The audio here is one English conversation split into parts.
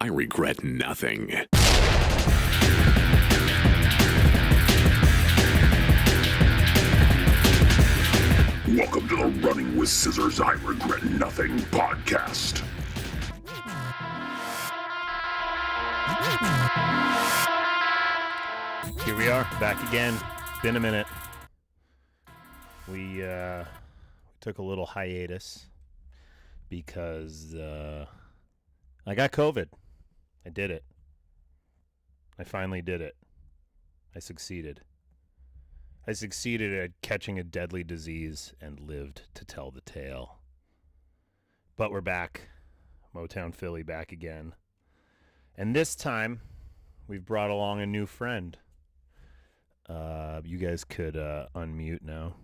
I regret nothing. Welcome to the Running with Scissors I Regret Nothing podcast. Here we are, back again. Been a minute. We took a little hiatus because I got COVID. I did it. I finally did it. I succeeded. I succeeded at catching a deadly disease and lived to tell the tale. But we're back. Motown Philly back again. And this time, we've brought along a new friend. You guys could unmute now.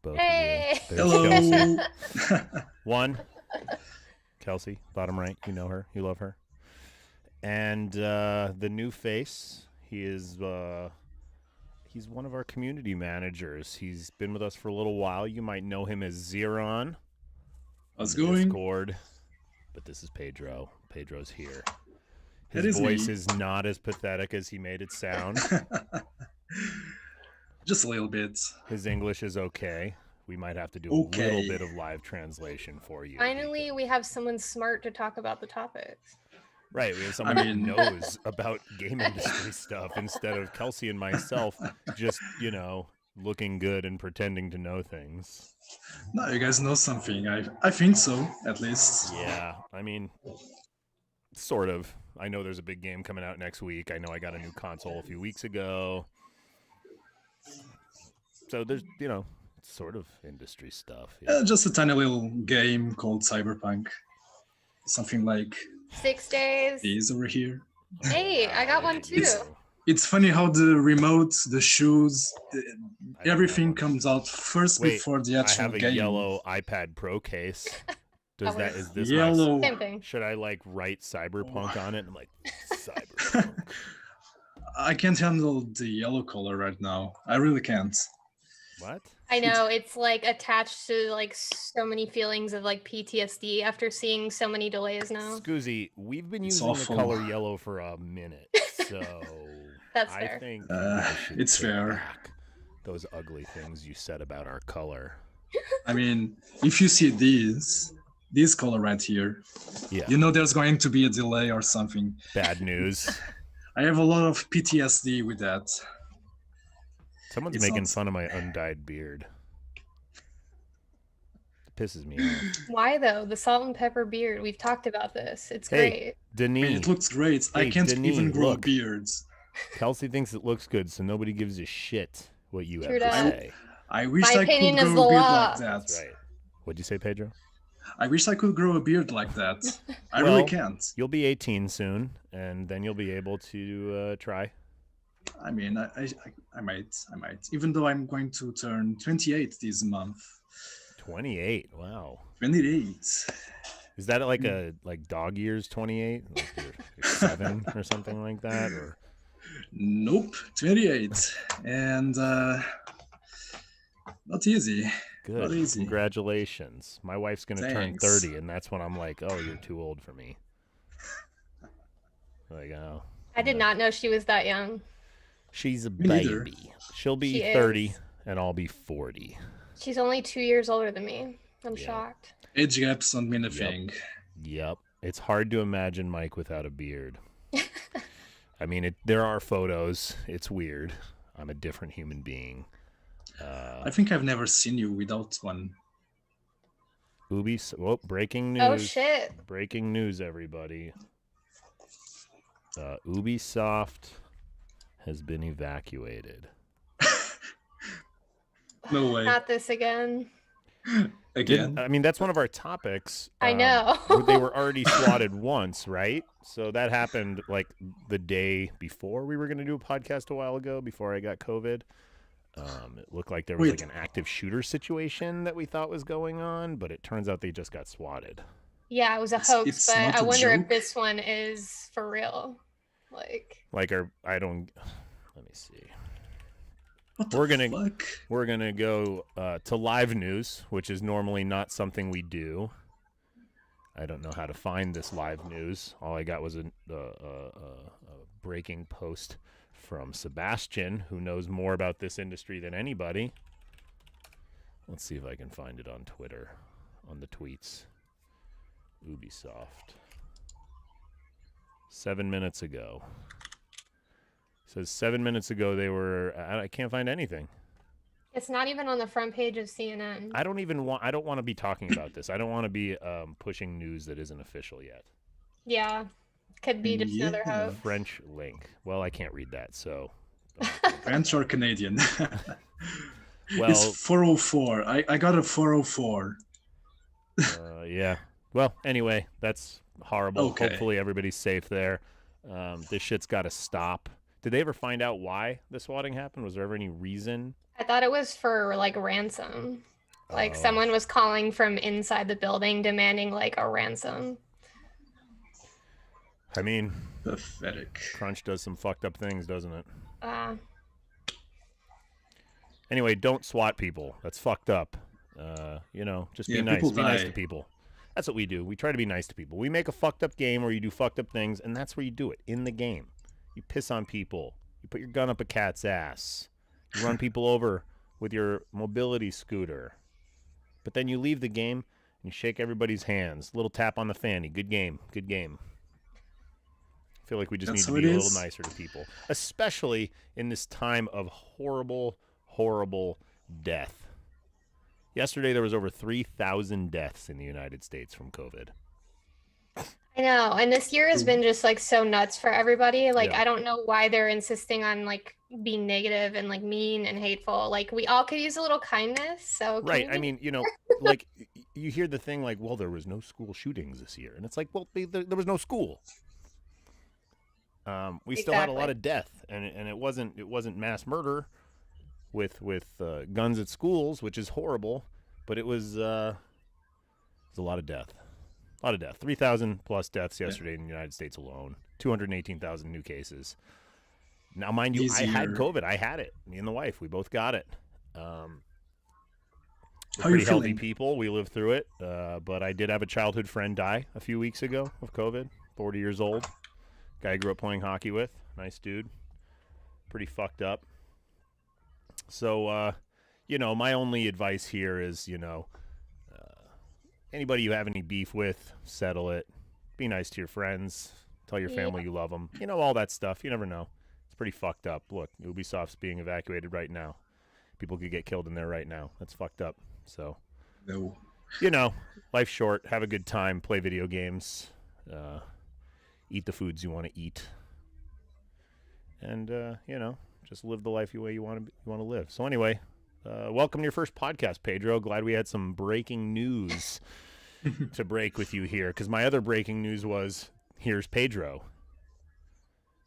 Both Hey! of you. Hello. Kelsea. One. Kelsea, bottom right. You know her. You love her. And the new face. He is... He's one of our community managers. He's been with us for a little while. You might know him as Zeron. How's it going? Discord. But this is Pedro. Pedro's here. His It is voice me. is not as pathetic as he made it sound. Just a little bit. His English is okay. We might have to do a Okay. little bit of live translation for you. Finally, we have someone smart to talk about the topics. Right, we have someone who knows about game industry stuff instead of Kelsea and myself just, looking good and pretending to know things. No, you guys know something. I think so, at least. Yeah, sort of. I know there's a big game coming out next week. I know I got a new console a few weeks ago. So there's, sort of industry stuff. Yeah. Just a tiny little game called Cyberpunk. Something like 6 days. these over here. Hey, I got one too. It's funny how the remote, the shoes, don't everything have one. comes out first Wait, before the I actual have a game. yellow iPad Pro case. Is this Yellow. Same thing. Should I write Cyberpunk on it? I'm like, Cyberpunk. I can't handle the yellow color right now. I really can't. What? I know it's attached to so many feelings of PTSD after seeing so many delays now. Scoozy, we've been It's using awful. the color yellow for a minute, so That's I fair. think I should it's take fair. back those ugly things you said about our color. I mean, if you see this color right here, Yeah, there's going to be a delay or something. bad news. I have a lot of PTSD with that. Someone's It's making not- fun of my undyed beard. It pisses me off. Why though? The salt and pepper beard. We've talked about this. It's Hey, great. I mean, Denis, it looks great. I Hey, can't Denis, even grow look. beards. Kelsea thinks it looks good, so nobody gives a shit what you True have to that. say. I wish My I could opinion is grow the a beard law. like that. That's right. What'd you say, Pedro? I wish I could grow a beard like that. I Well, really can't. You'll be 18 soon, and then you'll be able to try. I mean, I might. Even though I'm going to turn 28 this month. 28. Wow. 28. Is that like dog years 28? Like you're 7 or something like that? Or Nope, 28. And not easy. good. Not easy. Congratulations. My wife's gonna turn Thanks. 30, and that's when I'm like, oh, you're too old for me. Oh. I did not know she was that young. She's a Me neither. baby. She'll be She 30, is. and I'll be 40. She's only 2 years older than me. I'm Yeah. shocked. Age gaps don't mean a Yep. thing. Yep. It's hard to imagine Mike without a beard. I mean, there are photos. It's weird. I'm a different human being. I think I've never seen you without one. Breaking news. Oh shit. Breaking news, everybody. Ubisoft has been evacuated. No way. Not this again. Again. That's one of our topics. I know. They were already swatted once, right? So that happened the day before we were going to do a podcast a while ago, before I got COVID. It looked like there was Wait. an active shooter situation that we thought was going on, but it turns out they just got swatted. Yeah, it was a It's- hoax, it's but not I a wonder if joke. this one is for real. Let me see. What We're the gonna- fuck? We're going to go to live news, which is normally not something we do. I don't know how to find this live news. All I got was a breaking post from Sebastian, who knows more about this industry than anybody. Let's see if I can find it on Twitter, on the tweets. Ubisoft. 7 minutes ago. It says 7 minutes ago they were. I can't find anything. It's not even on the front page of CNN. I don't want to be talking about this. I don't want to be pushing news that isn't official yet. Yeah, could be just another hoax. French link. Well, I can't read that, so. French or Canadian? Well, it's 404. I got a 404. Yeah. Well, anyway, that's horrible. Okay. Hopefully everybody's safe there. This shit's got to stop. Did they ever find out why the swatting happened? Was there ever any reason? I thought it was for like ransom. Like someone was calling from inside the building demanding like a ransom. I mean, Pathetic. Crunch does some fucked up things, doesn't it? Anyway, don't swat people. That's fucked up. Just be nice. Be nice to people. That's what we do. We try to be nice to people. We make a fucked up game where you do fucked up things, and that's where you do it, in the game. You piss on people. You put your gun up a cat's ass. You run people over with your mobility scooter. But then you leave the game and you shake everybody's hands. Little tap on the fanny. Good game. Good game. I feel like we just need to be a little nicer to people. Especially in this time of horrible, horrible death. Yesterday there was over 3,000 deaths in the United States from COVID. I know, and this year has been just like so nuts for everybody. Like, Yeah. I don't know why they're insisting on like being negative and like mean and hateful. Like, we all could use a little kindness. So Right. I mean, like you hear the thing like, well, there was no school shootings this year. And it's like, well, there was no school. We still had a lot of death, and it wasn't mass murder with guns at schools, which is horrible, but it was a lot of death. A lot of death. 3,000 plus deaths yesterday in the United States alone. 218,000 new cases. Now, mind you, I had COVID. I had it. Me and the wife, we both got it. We're pretty healthy people. We lived through it. But I did have a childhood friend die a few weeks ago of COVID. 40 years old. Guy I grew up playing hockey with. Nice dude. Pretty fucked up. So, my only advice here is, anybody you have any beef with, settle it. Be nice to your friends. Tell your family you love them. All that stuff. You never know. It's pretty fucked up. Look, Ubisoft's being evacuated right now. People could get killed in there right now. That's fucked up. So, life's short. Have a good time. Play video games. Eat the foods you want to eat. And, just live the life the way you want to live. So anyway, welcome to your first podcast, Pedro. Glad we had some breaking news to break with you here, because my other breaking news was, here's Pedro.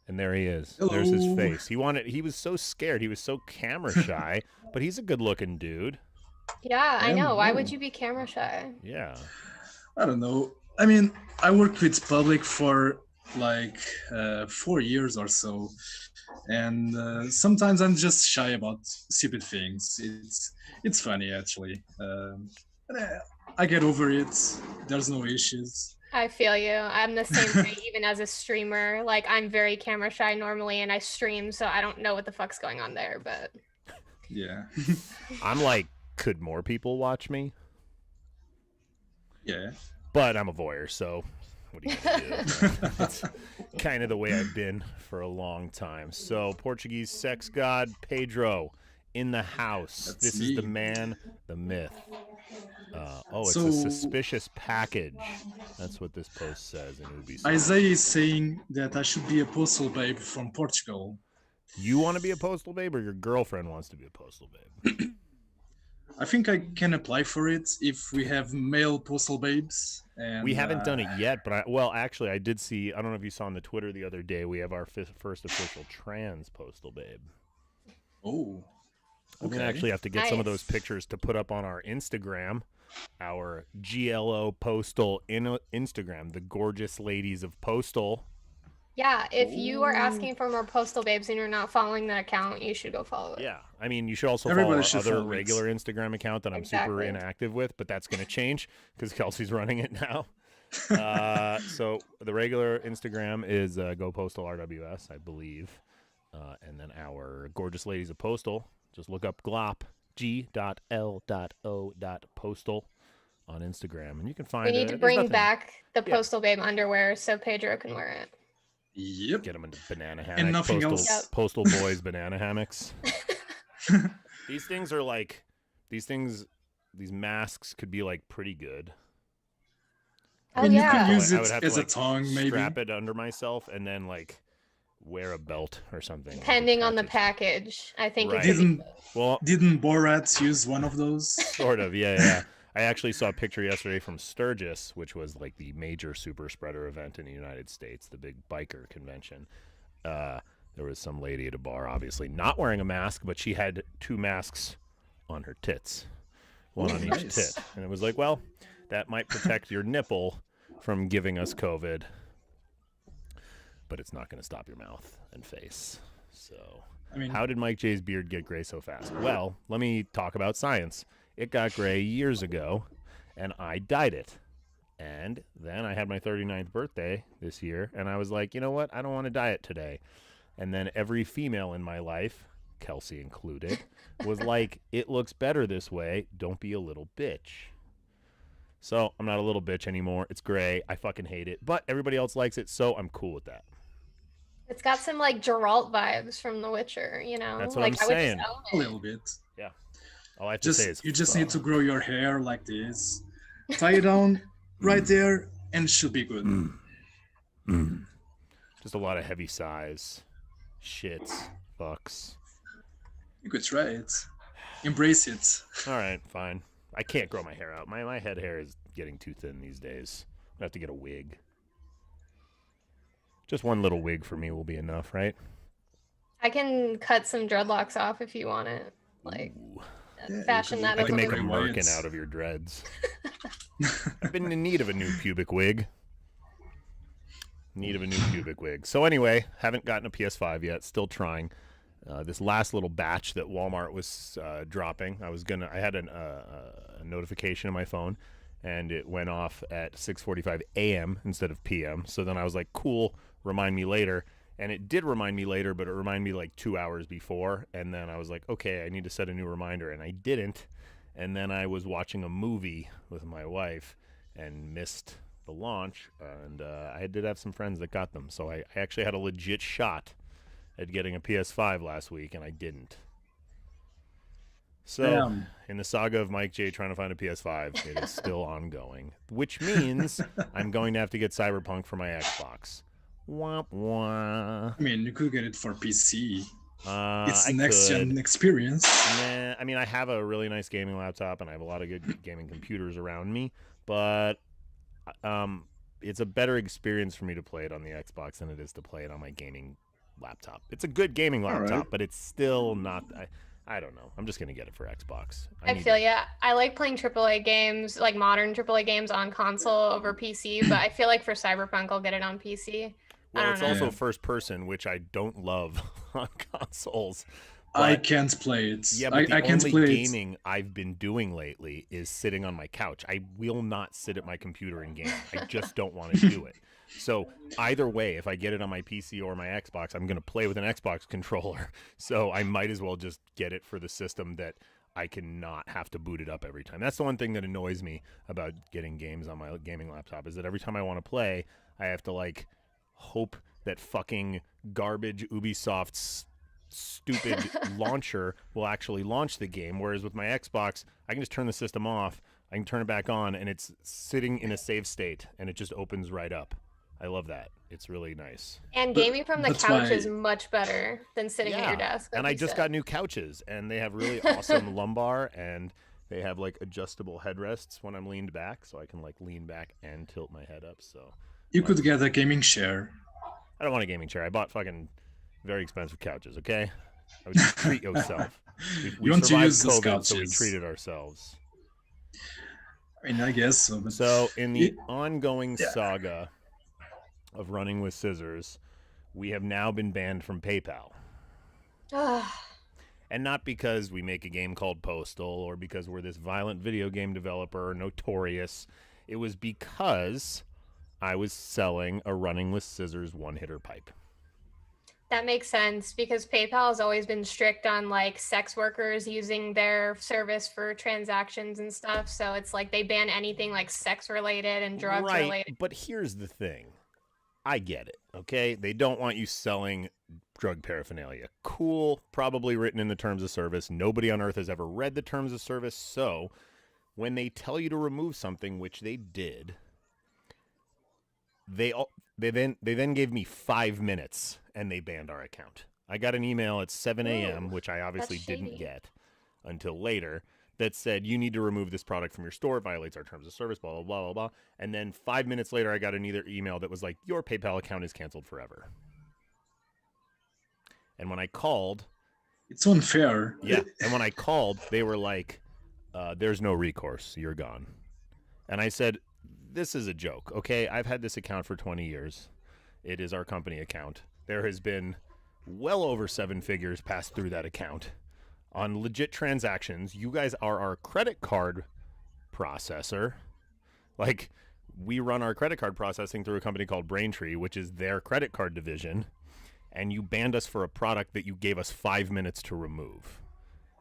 And there he is. Hello. There's his face. He was so scared. He was so camera shy, but he's a good-looking dude. Yeah, I know. Why would you be camera shy? Yeah. I don't know. I mean, I worked with public for like 4 years or so, and sometimes I'm just shy about stupid things. It's funny actually. I get over it. There's no issues. I feel you. I'm the same way, even as a streamer. Like, I'm very camera shy normally, and I stream, so I don't know what the fuck's going on there, but... Yeah. I'm like, could more people watch me? Yeah. But I'm a voyeur, so what are you going to do? It's kind of the way I've been for a long time. So, Portuguese sex god Pedro in the house. That's this me. is the man, the myth. It's So- a suspicious package. That's what this post says in Ubisoft. Isaiah is saying that I should be a postal babe from Portugal. You want to be a postal babe, or your girlfriend wants to be a postal babe? I think I can apply for it if we have male postal babes. And, We haven't done it yet, but actually, I did see. I don't know if you saw on the Twitter the other day. We have our first official trans postal babe. Oh. I'm gonna Okay. actually have to get some of those Nice. pictures to put up on our Instagram, our GLO Postal Instagram, the gorgeous ladies of Postal. Yeah, if you are asking for more postal babes and you're not following that account, you should go follow it. Yeah, I mean, you should also Everybody follow our should other follow it. regular Instagram account that I'm super Exactly. inactive with, but that's gonna change because Kelsey's running it now. So the regular Instagram is GoPostalRWS, I believe. And then our gorgeous ladies of Postal, just look up Glop, G.L.O.Postal on Instagram, and you can find We need to there's bring nothing. back the Yeah. Postal Babe underwear so Pedro can wear it. Yep. Get them into banana hammock. And nothing Postal, else. Yep. Postal Boys banana hammocks. These things are like, these masks could be like pretty good. Oh, mean, you yeah. can use I it would have as to, a tongue, maybe. strap it under myself and then like wear a belt or something. like, Depending on the attach it. package, I think Right. it could be good. Well, Didn't Borat use one of those? sort of, yeah. I actually saw a picture yesterday from Sturgis, which was like the major super spreader event in the United States, the big biker convention. There was some lady at a bar, obviously not wearing a mask, but she had 2 masks on her tits, one Ooh, on each nice. tit. And it was like, well, that might protect your nipple from giving us COVID, but it's not going to stop your mouth and face. So I mean, how did Mike J's beard get gray so fast? Well, let me talk about science. It got gray years ago, and I dyed it. And then I had my 39th birthday this year, and I was like, you know what? I don't want to dye it today. And then every female in my life, Kelsey included, was like, it looks better this way. Don't be a little bitch. So I'm not a little bitch anymore. It's gray. I fucking hate it. But everybody else likes it, so I'm cool with that. It's got some like Geralt vibes from The Witcher, you know? That's what like I'm saying. I would own a it. little bit. All I have to say is You just need to fuck. grow your hair like this, tie it down right there, and it should be good. Just a lot of heavy sighs, shits, fucks. You could try it. Embrace it. All right, fine. I can't grow my hair out. My head hair is getting too thin these days. I have to get a wig. Just one little wig for me will be enough, right? I can cut some dreadlocks off if you want it. Like, Ooh. Yeah, fashion you that I as can a make a wig. Bray Wyatt. merkin out of your dreads. I've been in need of a new pubic wig. So anyway, haven't gotten a PS5 yet. Still trying. This last little batch that Walmart was dropping, I had a notification on my phone, and it went off at 6:45 a.m. instead of p.m. So then I was like, cool, remind me later. And it did remind me later, but it reminded me like 2 hours before. And then I was like, okay, I need to set a new reminder. And I didn't. And then I was watching a movie with my wife and missed the launch. And I did have some friends that got them. So I actually had a legit shot at getting a PS5 last week, and I didn't. So, Damn. in the saga of Mike J trying to find a PS5, it is still ongoing, which means I'm going to have to get Cyberpunk for my Xbox. Womp womp. I mean, you could get it for PC. It's I next could. gen experience. Nah, I mean, I have a really nice gaming laptop, and I have a lot of good gaming computers around me, but it's a better experience for me to play it on the Xbox than it is to play it on my gaming laptop. It's a good gaming laptop, right. but it's still not. I don't know. I'm just gonna get it for Xbox. I feel yeah. I like playing AAA games, like modern AAA games on console over PC, but I feel like for Cyberpunk, I'll get it on PC. Well, don't it's know. also Yeah. first person, which I don't love on consoles. I But- can't play it. Yeah, but the I can't only play gaming I've been doing lately is sitting on my couch. I will not sit at my computer and game. I just don't want to do it. So either way, if I get it on my PC or my Xbox, I'm going to play with an Xbox controller. So I might as well just get it for the system that I cannot have to boot it up every time. That's the one thing that annoys me about getting games on my gaming laptop is that every time I want to play, I have to like hope that fucking garbage Ubisoft's stupid launcher will actually launch the game, whereas with my Xbox I can just turn the system off, I can turn it back on, and it's sitting in a save state and it just opens right up. I love that. It's really nice. And But gaming from the that's couch why- is much better than sitting at your desk. And like I you just said. got new couches, and they have really awesome lumbar, and they have like adjustable headrests when I'm leaned back, so I can like lean back and tilt my head up. So You could get a gaming chair. I don't want a gaming chair. I bought fucking very expensive couches. Okay, I would treat yourself. We You want to survived use those COVID, so we couches. treated ourselves. I mean, I guess so. But So in the It- ongoing yeah. saga of running with scissors, we have now been banned from PayPal. And not because we make a game called Postal or because we're this violent video game developer, notorious. It was because I was selling a running with scissors one-hitter pipe. That makes sense because PayPal has always been strict on like sex workers using their service for transactions and stuff. So it's like they ban anything like sex related and drugs related. But here's the thing. I get it, okay? They don't want you selling drug paraphernalia. Cool, probably written in the terms of service. Nobody on earth has ever read the terms of service. So when they tell you to remove something, which they did, they then gave me 5 minutes and they banned our account. I got an email at 7 a.m., which I obviously didn't get until later, that said, you need to remove this product from your store. It violates our terms of service, blah, blah, blah, blah, blah. And then 5 minutes later, I got another email that was like, your PayPal account is canceled forever. And when I called... It's unfair. Yeah, and when I called, they were like, there's no recourse. You're gone. And I said, this is a joke, okay? I've had this account for 20 years. It is our company account. There has been well over 7 figures passed through that account on legit transactions. You guys are our credit card processor. Like, we run our credit card processing through a company called Braintree, which is their credit card division, and you banned us for a product that you gave us 5 minutes to remove.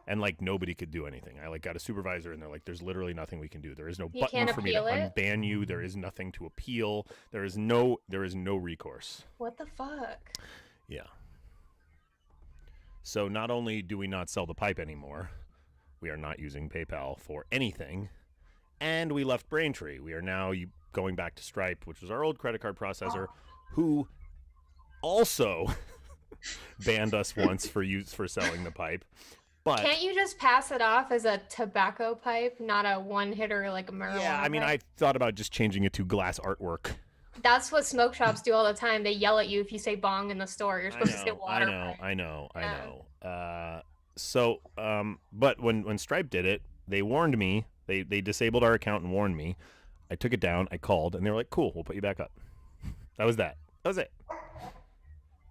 And like nobody could do anything. I like got a supervisor and they're like, there's literally nothing we can do. There is no button for me to unban you. There is nothing to appeal. There is no recourse. What the fuck? Yeah. So not only do we not sell the pipe anymore, we are not using PayPal for anything, and we left Braintree. We are now going back to Stripe, which was our old credit card processor, who also banned us once for selling the pipe. But can't you just pass it off as a tobacco pipe, not a one-hitter like a marijuana? Yeah, I mean, I thought about just changing it to glass artwork. That's what smoke shops do all the time. They yell at you if you say bong in the store. You're supposed to say water. I know. But when Stripe did it, they warned me. They disabled our account and warned me. I took it down. I called, and they were like, cool, we'll put you back up. That was it.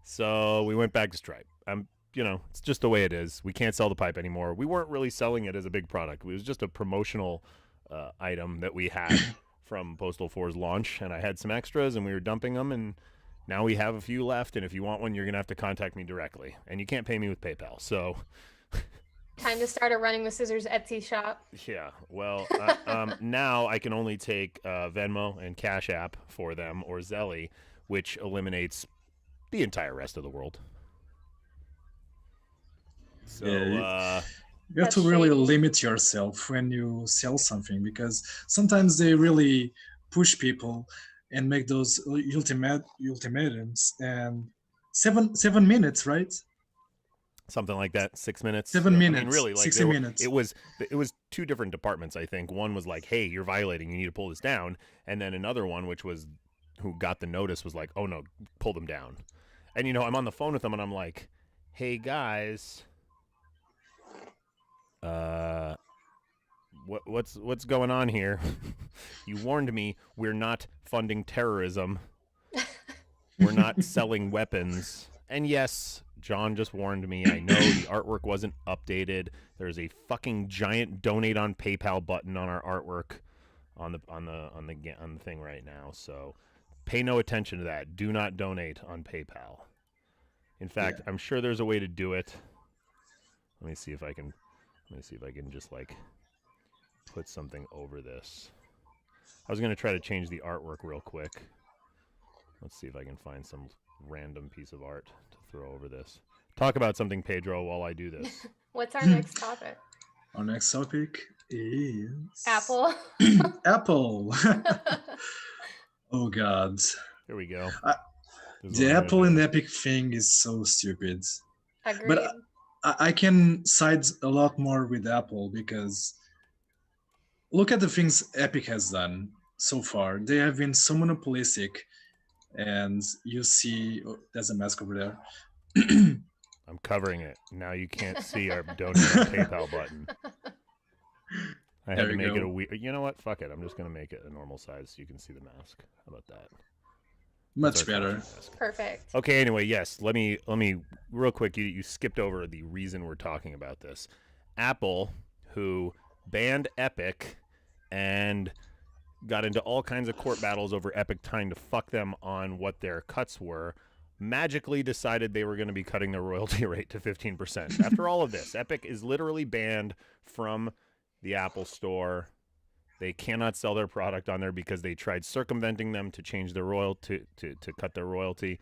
So we went back to Stripe. It's just the way it is. We can't sell the pipe anymore. We weren't really selling it as a big product. It was just a promotional item that we had from Postal 4's launch, and I had some extras, and we were dumping them, and now we have a few left, and if you want one, you're going to have to contact me directly, and you can't pay me with PayPal, so... Time to start a Running with Scissors Etsy shop. Yeah, well, now I can only take Venmo and Cash App for them, or Zelly, which eliminates the entire rest of the world. So, you have to really limit yourself when you sell something, because sometimes they really push people and make those ultimatums, and 7 minutes, right? Something like that, 6 minutes. 7 minutes. I mean, really, like 60 minutes. It was 2 different departments, I think. One was like, hey, you're violating, you need to pull this down. And then another one, which was who got the notice, was like, oh no, pull them down. And I'm on the phone with them and I'm like, hey guys, what's going on here? You warned me we're not funding terrorism. We're not selling weapons. And yes, John just warned me. I know the artwork wasn't updated. There's a fucking giant donate on PayPal button on our artwork on the thing right now. So pay no attention to that. Do not donate on PayPal. In fact, I'm sure there's a way to do it. Let me see if I can just like put something over this. I was going to try to change the artwork real quick. Let's see if I can find some random piece of art to throw over this. Talk about something, Pedro, while I do this. What's our next topic? Our next topic is... Apple. Apple. Oh, God. Here we go. The Apple and Epic thing is so stupid. Agreed. But I can side a lot more with Apple, because look at the things Epic has done so far. They have been so monopolistic, and you see, there's a mask over there. I'm covering it. Now you can't see our donate on PayPal button. I had to make it a weird... You know what? Fuck it. I'm just going to make it a normal size so you can see the mask. How about that? Much better. Perfect. Okay, anyway, yes. Let me real quick, you skipped over the reason we're talking about this. Apple, who banned Epic and got into all kinds of court battles over Epic trying to fuck them on what their cuts were, magically decided they were going to be cutting their royalty rate to 15%. After all of this, Epic is literally banned from the Apple Store. They cannot sell their product on there because they tried circumventing them to change their royalty, to cut their royalty,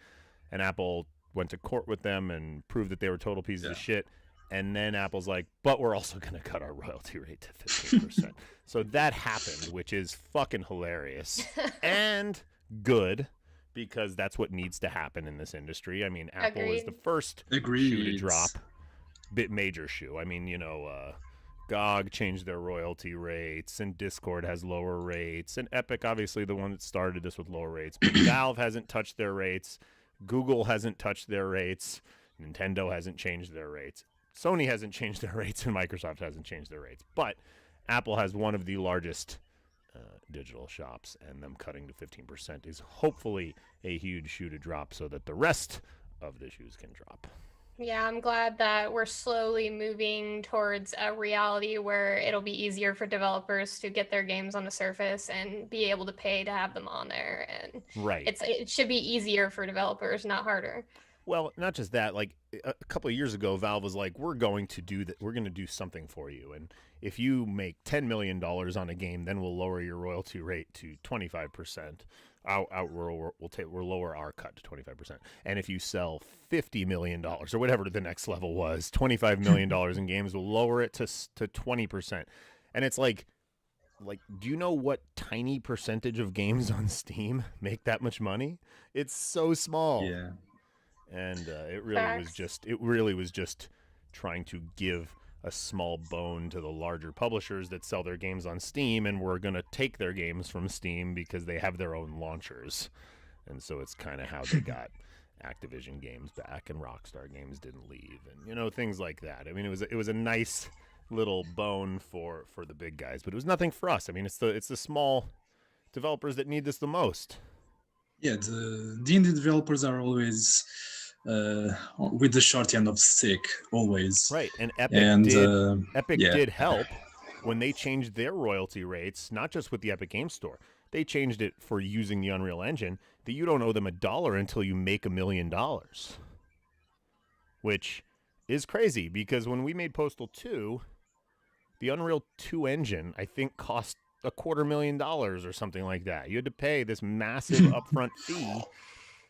and Apple went to court with them and proved that they were total pieces of shit. And then Apple's like, but we're also going to cut our royalty rate to 15%. So that happened, which is fucking hilarious and good, because that's what needs to happen in this industry. I mean, Apple is the first shoe to drop, major shoe. I mean, GOG changed their royalty rates, and Discord has lower rates, and Epic, obviously the one that started this with lower rates. But Valve hasn't touched their rates. Google hasn't touched their rates. Nintendo hasn't changed their rates. Sony hasn't changed their rates, and Microsoft hasn't changed their rates. But Apple has one of the largest digital shops, and them cutting to 15% is hopefully a huge shoe to drop so that the rest of the shoes can drop. Yeah, I'm glad that we're slowly moving towards a reality where it'll be easier for developers to get their games on the Surface and be able to pay to have them on there. And it should be easier for developers, not harder. Well, not just that. Like a couple of years ago, Valve was like, "We're going to do that. We're going to do something for you, and if you make $10 million on a game, then we'll lower your royalty rate to 25%. We'll lower our cut to 25%. And if you sell $50 million or whatever the next level was, $25 million in games, we'll lower it to 20%." And it's like, do you know what tiny percentage of games on Steam make that much money? It's so small. Yeah. And it really was just trying to give a small bone to the larger publishers that sell their games on Steam, and we're going to take their games from Steam because they have their own launchers. And so it's kind of how they got Activision games back, and Rockstar games didn't leave, and things like that. I mean, it was a nice little bone for the big guys, but it was nothing for us. I mean, it's the small developers that need this the most. Yeah, the indie developers are always with the short end of the stick, always. Right, and Epic did help when they changed their royalty rates, not just with the Epic Game Store. They changed it for using the Unreal Engine, that you don't owe them $1 until you make $1 million, which is crazy, because when we made Postal 2, the Unreal 2 engine, I think, cost $250,000 or something like that. You had to pay this massive upfront fee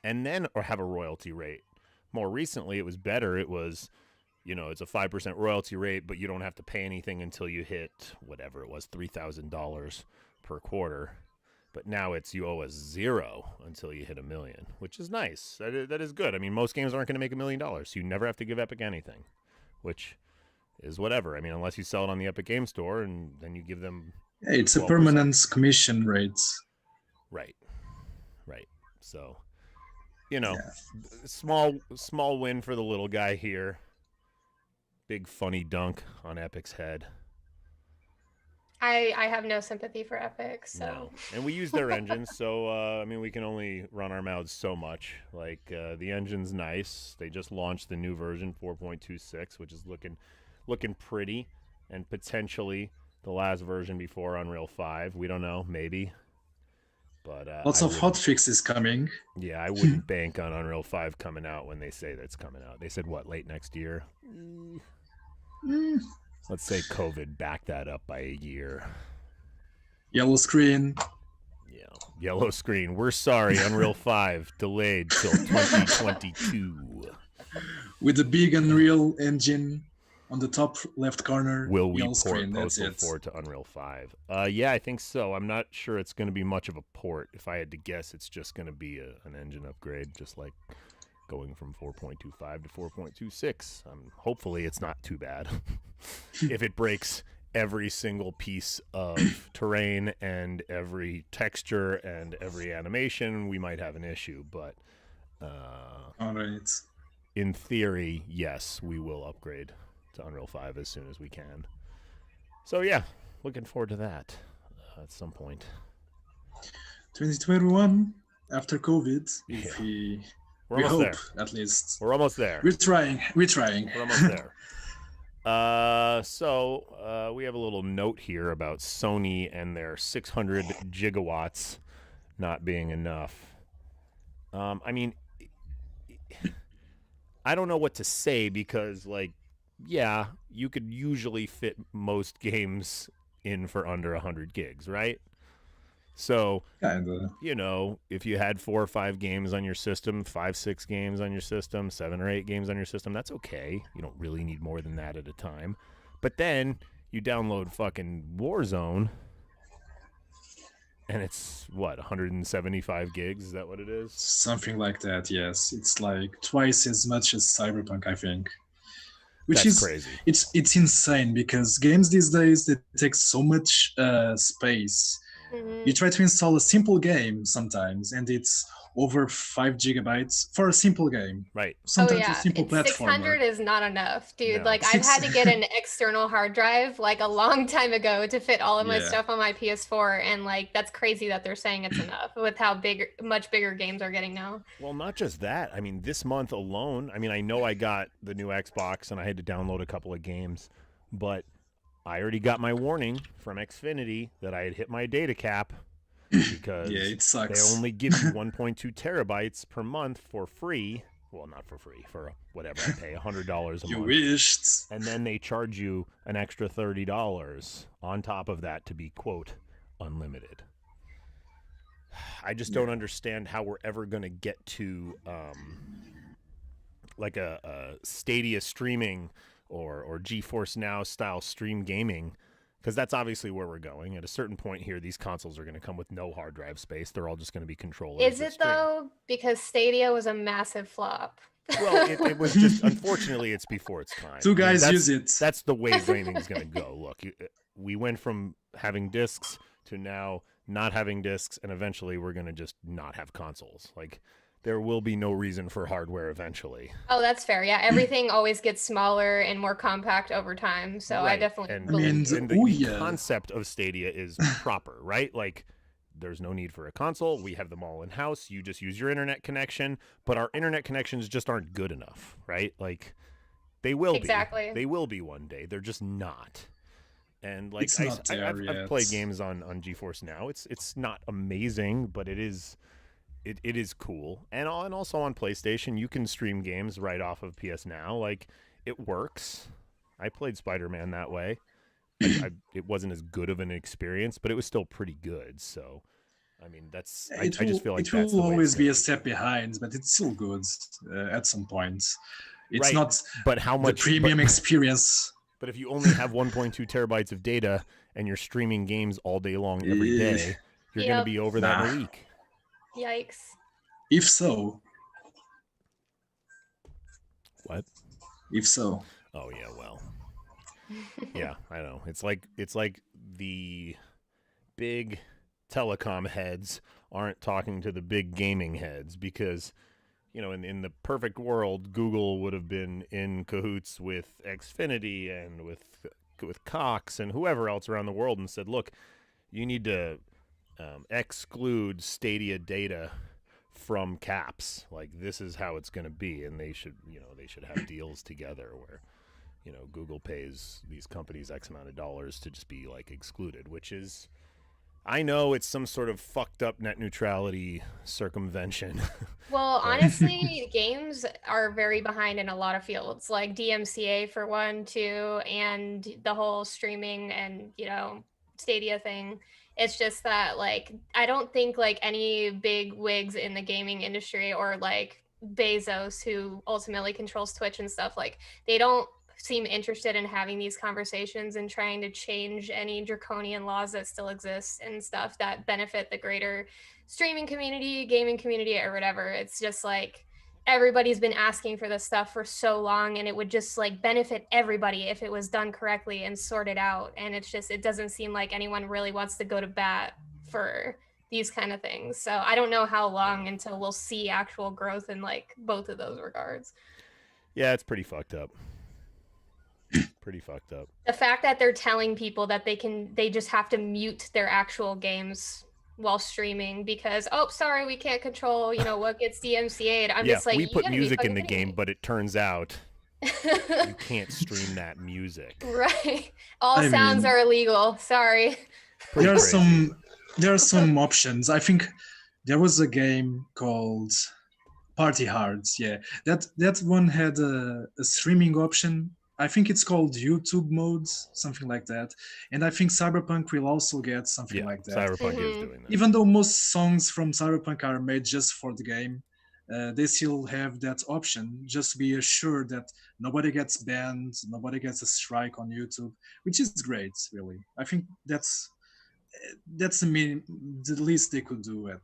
and then have a royalty rate. More recently, it was better. It was, it's a 5% royalty rate, but you don't have to pay anything until you hit whatever it was, $3,000 per quarter. But now it's you owe us $0 until you hit $1 million, which is nice. That is good. I mean, most games aren't going to make $1 million, so you never have to give Epic anything, which is whatever. I mean, unless you sell it on the Epic Game Store and then you give them. It's 12%. A permanent commission rate. Right. So, small win for the little guy here. Big funny dunk on Epic's head. I have no sympathy for Epic, so. No. And we use their engine, so we can only run our mouths so much. Like the engine's nice. They just launched the new version 4.26, which is looking pretty, and potentially the last version before Unreal 5. We don't know, maybe. But lots of hot fixes coming. Yeah, I wouldn't bank on Unreal 5 coming out when they say that's coming out. They said what, late next year? Let's say COVID backed that up by a year. Yellow screen. Yeah, yellow screen. We're sorry, Unreal 5 delayed till 2022. With the big Unreal engine on the top left corner. Will we port Postal 4 to Unreal 5? Yeah, I think so. I'm not sure it's going to be much of a port. If I had to guess, it's just going to be an engine upgrade, just like going from 4.25 to 4.26. Hopefully it's not too bad. If it breaks every single piece of terrain and every texture and every animation, we might have an issue. But all right. In theory, yes, we will upgrade to Unreal 5 as soon as we can. So yeah, looking forward to that at some point. 2021 after COVID, if we hope there. At least we're almost there. We're trying. We're almost there. So we have a little note here about Sony and their 600 gigawatts not being enough. I mean, I don't know what to say because, like, yeah, you could usually fit most games in for under 100 gigs, right? So, Kinda. you know, if you had 4 or 5 games on your system, 5, 6 games on your system, 7 or 8 games on your system, that's okay. You don't really need more than that at a time. But then you download fucking Warzone, and it's, what, 175 gigs? Is that what it is? Something like that, yes. It's like twice as much as Cyberpunk, I think. Which That's is crazy. It's insane because games these days, they take so much space. You try to install a simple game sometimes, and it's over 5 gigabytes for a simple game. Right. Sometimes Oh yeah, a simple platformer. 600 is not enough, dude. No. Like I've had to get an external hard drive like a long time ago to fit all of my Yeah. stuff on my PS4, and like that's crazy that they're saying it's enough with how much bigger games are getting now. Well, not just that. I mean, this month alone, I mean, I know I got the new Xbox and I had to download a couple of games, but I already got my warning from Xfinity that I had hit my data cap because Yeah, it sucks. they only give you 1.2 terabytes per month for free. Well, not for free, for whatever I pay, $100 a You month. wished. And then they charge you an extra $30 on top of that to be, quote, unlimited. I just don't understand how we're ever going to get to like a Stadia streaming or GeForce Now style stream gaming, because that's obviously where we're going. At a certain point here, these consoles are going to come with no hard drive space. They're all just going to be controllers. Is that it stream. though? Because Stadia was a massive flop. Well, it was just, unfortunately, it's before its time. Two guys that's, use it. That's the way gaming's going to go. Look, we went from having discs to now not having discs, and eventually we're going to just not have consoles. Like, there will be no reason for hardware eventually. Oh, that's fair. Yeah, everything always gets smaller and more compact over time. So I Right. definitely and, believe. and the concept of Stadia is proper, right? Like, there's no need for a console. We have them all in house. You just use your internet connection, but our internet connections just aren't good enough, right? Like, they will Exactly. be. They will be one day. They're just not. And like It's not there I've yet. played games on GeForce Now. It's not amazing, but it is cool. And also on PlayStation, you can stream games right off of PS Now. Like, it works. I played Spider-Man that way. It wasn't as good of an experience, but it was still pretty good. So, I mean, I just feel like it that's will the way always it's be gonna a step behind, but it's still good at some point. It's Right, not But how the much premium experience. But if you only have 1.2 terabytes of data and you're streaming games all day long every Yeah. day, you're going to Yep. be over that in Nah. a week. Yikes. If so, What? Oh yeah, well. Yeah, I know. It's like the big telecom heads aren't talking to the big gaming heads because, you know, in the perfect world, Google would have been in cahoots with Xfinity and with Cox and whoever else around the world and said, look, you need to exclude Stadia data from caps. Like, this is how it's going to be, and they should have deals together where, you know, Google pays these companies X amount of dollars to just be like excluded, which is, I know it's some sort of fucked up net neutrality circumvention. Well, honestly, games are very behind in a lot of fields, like DMCA for one, too, and the whole streaming and, you know, Stadia thing. It's just that, like, I don't think like any big wigs in the gaming industry or like Bezos, who ultimately controls Twitch and stuff, like, they don't seem interested in having these conversations and trying to change any draconian laws that still exist and stuff that benefit the greater streaming community, gaming community, or whatever. It's just like everybody's been asking for this stuff for so long, and it would just like benefit everybody if it was done correctly and sorted out. And it's just, it doesn't seem like anyone really wants to go to bat for these kind of things. So I don't know how long until we'll see actual growth in like both of those regards. Yeah, it's pretty fucked up. Pretty fucked up. The fact that they're telling people that they just have to mute their actual games while streaming because, oh, sorry, we can't control, you know, what gets DMCA'd. I'm just like, we you put gotta be music in fucking the kidding game, me. but it turns out You can't stream that music. Right. All I sounds mean- are illegal. Sorry. Pretty there are crazy. some options. I think there was a game called Party Hards. Yeah, that one had a streaming option. I think it's called YouTube modes, something like that. And I think Cyberpunk will also get something Yeah, like that. Cyberpunk is Mhm. doing that. Even though most songs from Cyberpunk are made just for the game, they still have that option just to be assured that nobody gets banned, nobody gets a strike on YouTube, which is great, really. I think that's the least they could do it.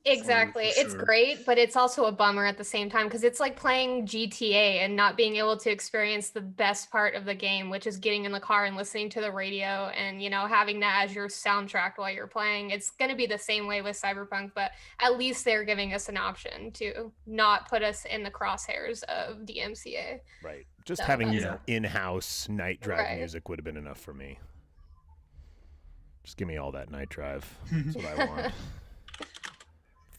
Exactly. for It's sure. great, but it's also a bummer at the same time because it's like playing GTA and not being able to experience the best part of the game, which is getting in the car and listening to the radio and, having that as your soundtrack while you're playing. It's going to be the same way with Cyberpunk, but at least they're giving us an option to not put us in the crosshairs of DMCA. Right. Just So having, that's- in-house night drive Right. music would have been enough for me. Just give me all that night drive. That's what I want.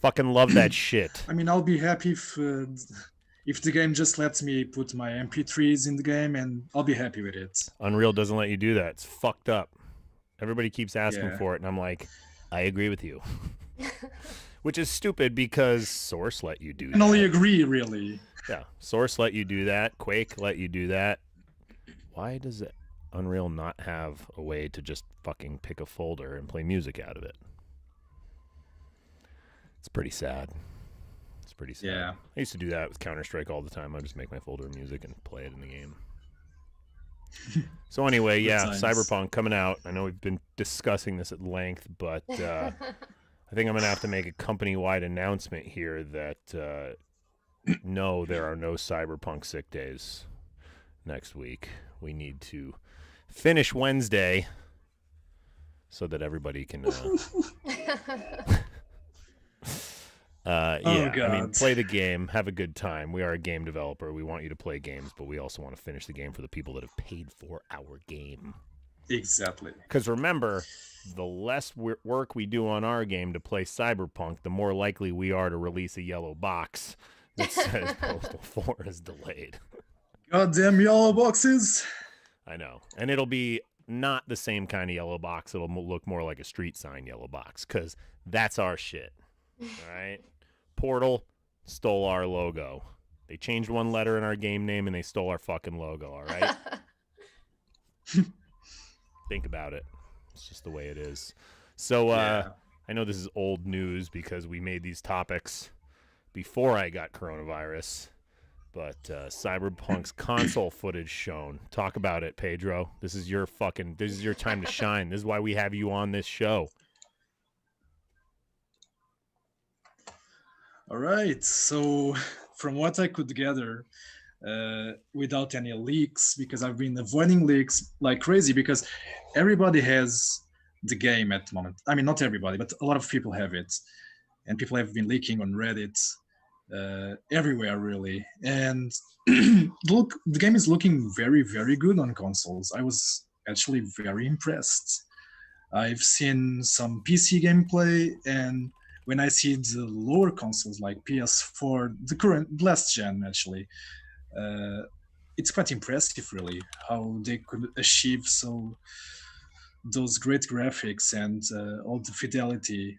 Fucking love that shit. I mean, I'll be happy if the game just lets me put my MP3s in the game, and I'll be happy with it. Unreal doesn't let you do that. It's fucked up. Everybody keeps asking Yeah. for it, and I'm like, I agree with you. Which is stupid because Source let you do I can only that. agree, really. Yeah, Source let you do that. Quake let you do that. Why does Unreal not have a way to just fucking pick a folder and play music out of it? It's pretty sad. It's pretty sad. Yeah. I used to do that with Counter-Strike all the time. I'd just make my folder of music and play it in the game. So anyway, yeah, times. Cyberpunk coming out. I know we've been discussing this at length, but I think I'm going to have to make a company-wide announcement here that no, there are no Cyberpunk sick days next week. We need to finish Wednesday so that everybody can yeah, I mean, God. play the game, have a good time. We are a game developer. We want you to play games, but we also want to finish the game for the people that have paid for our game. Exactly. Because remember, the less work we do on our game to play Cyberpunk, the more likely we are to release a yellow box that says Postal 4 is delayed. Goddamn yellow boxes. I know. And it'll be not the same kind of yellow box. It'll look more like a street sign yellow box because that's our shit. All right? Portal stole our logo. They changed one letter in our game name and they stole our fucking logo, all right? Think about it. It's just the way it is. So Yeah. I know this is old news because we made these topics before I got coronavirus, but Cyberpunk's console footage shown. Talk about it, Pedro. This is your time to shine. This is why we have you on this show. All right. So, from what I could gather, without any leaks, because I've been avoiding leaks like crazy, because everybody has the game at the moment. I mean, not everybody, but a lot of people have it, and people have been leaking on Reddit, everywhere really. And look, the game is looking very, very good on consoles. I was actually very impressed. I've seen some PC gameplay, and when I see the lower consoles like PS4, the last gen actually, it's quite impressive really how they could achieve those great graphics and all the fidelity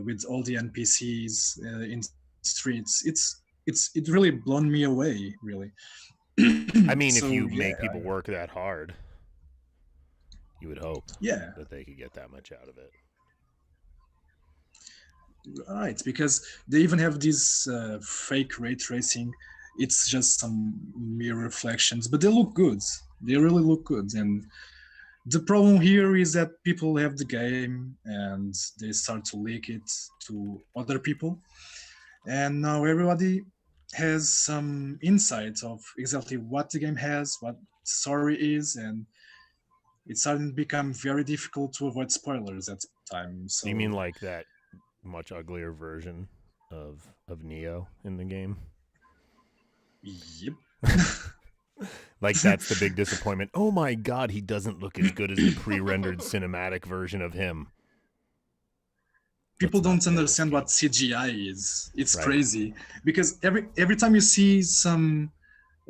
with all the NPCs in streets. It really blown me away really. I mean, So, if you yeah, make people work that hard, you would hope Yeah. that they could get that much out of it. Right, because they even have this fake ray tracing. It's just some mere reflections, but they look good. They really look good. And the problem here is that people have the game and they start to leak it to other people. And now everybody has some insight of exactly what the game has, what the story is, and it's starting to become very difficult to avoid spoilers at the time. So You mean like that much uglier version of Neo in the game? Yep. Like that's the big disappointment. Oh my god, he doesn't look as good as the pre-rendered cinematic version of him. People Let's not don't play this understand game. what CGI is. It's Right. crazy because every time you see some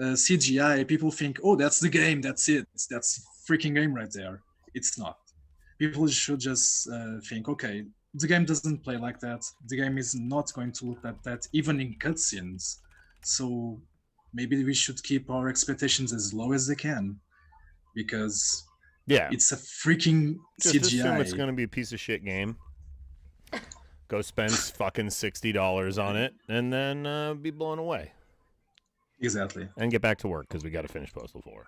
CGI, people think, oh, that's the game, that's it, that's freaking game right there. It's not. People should just think, okay, the game doesn't play like that. The game is not going to look like that, even in cutscenes. So maybe we should keep our expectations as low as they can, because Yeah. it's a freaking Just CGI. assume it's going to be a piece of shit game. Go spend fucking $60 on it, and then be blown away. Exactly. And get back to work, because we got to finish Postal 4.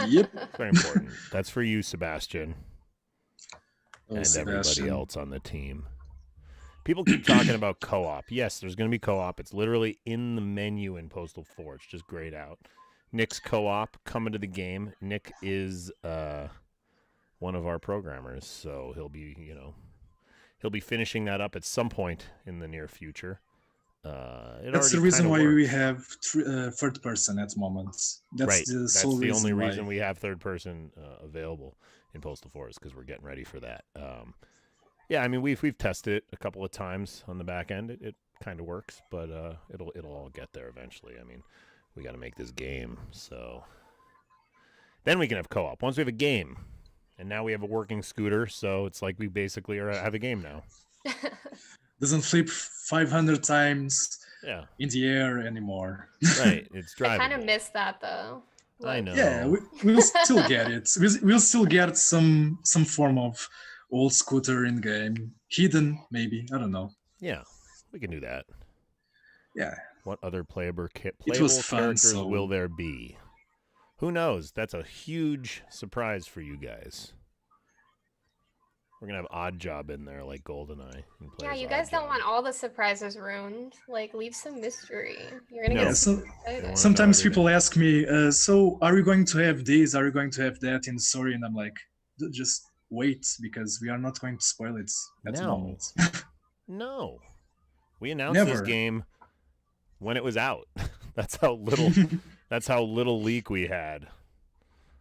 Yep. It's very important. That's for you, Sebastian. Oh, And Sebastian. everybody else on the team. People keep talking about co-op. Yes, there's going to be co-op. It's literally in the menu in Postal 4. It's just grayed out. Nick's co-op coming to the game. Nick is one of our programmers, so he'll be finishing that up at some point in the near future. That's the reason why we have third person at moments. That's right. the That's sole the only why. reason we have third person available in Postal 4 is because we're getting ready for that. Yeah, I mean we've tested it a couple of times on the back end. It kind of works, but it'll all get there eventually. I mean, we got to make this game, so then we can have co-op. Once we have a game, and now we have a working scooter, so it's like we basically have a game now. Doesn't flip 500 times Yeah. in the air anymore. Right. It's I driving. kind of miss that though. I know. Yeah, we'll still get it. We'll still get some form of old scooter in game, hidden maybe. I don't know. Yeah, we can do that. Yeah, What other playable was fun, characters so- will there be? Who knows? That's a huge surprise for you guys. We're gonna have Odd Job in there like GoldenEye. and play Yeah, as you guys Odd don't Job. want all the surprises ruined. Like, leave some mystery. You're gonna No. get Yeah, so excited. wanna sometimes know people ask me, so are we going to have this? Are we going to have that in the story? And I'm like, just wait, because we are not going to spoil it at the No. moment. No, we announced this Never. game when it was out. That's how little. That's how little leak we had.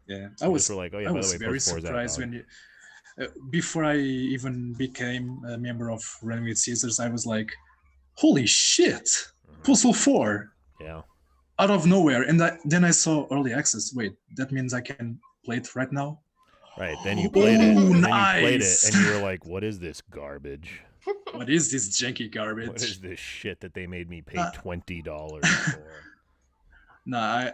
Yeah, So I we was just were like, oh yeah, I by the was way, very Post 4 is out, surprised dog. when you before I even became a member of Run with Caesars. I was like, holy shit, Postal 4 Yeah. out of nowhere, and then I saw early access. Wait, that means I can play it right now. Right. Then you played it. Ooh, And then you played it, nice. and you were like, "What is this garbage? What is this janky garbage? What is this shit that they made me pay Uh, $20 for?" No, I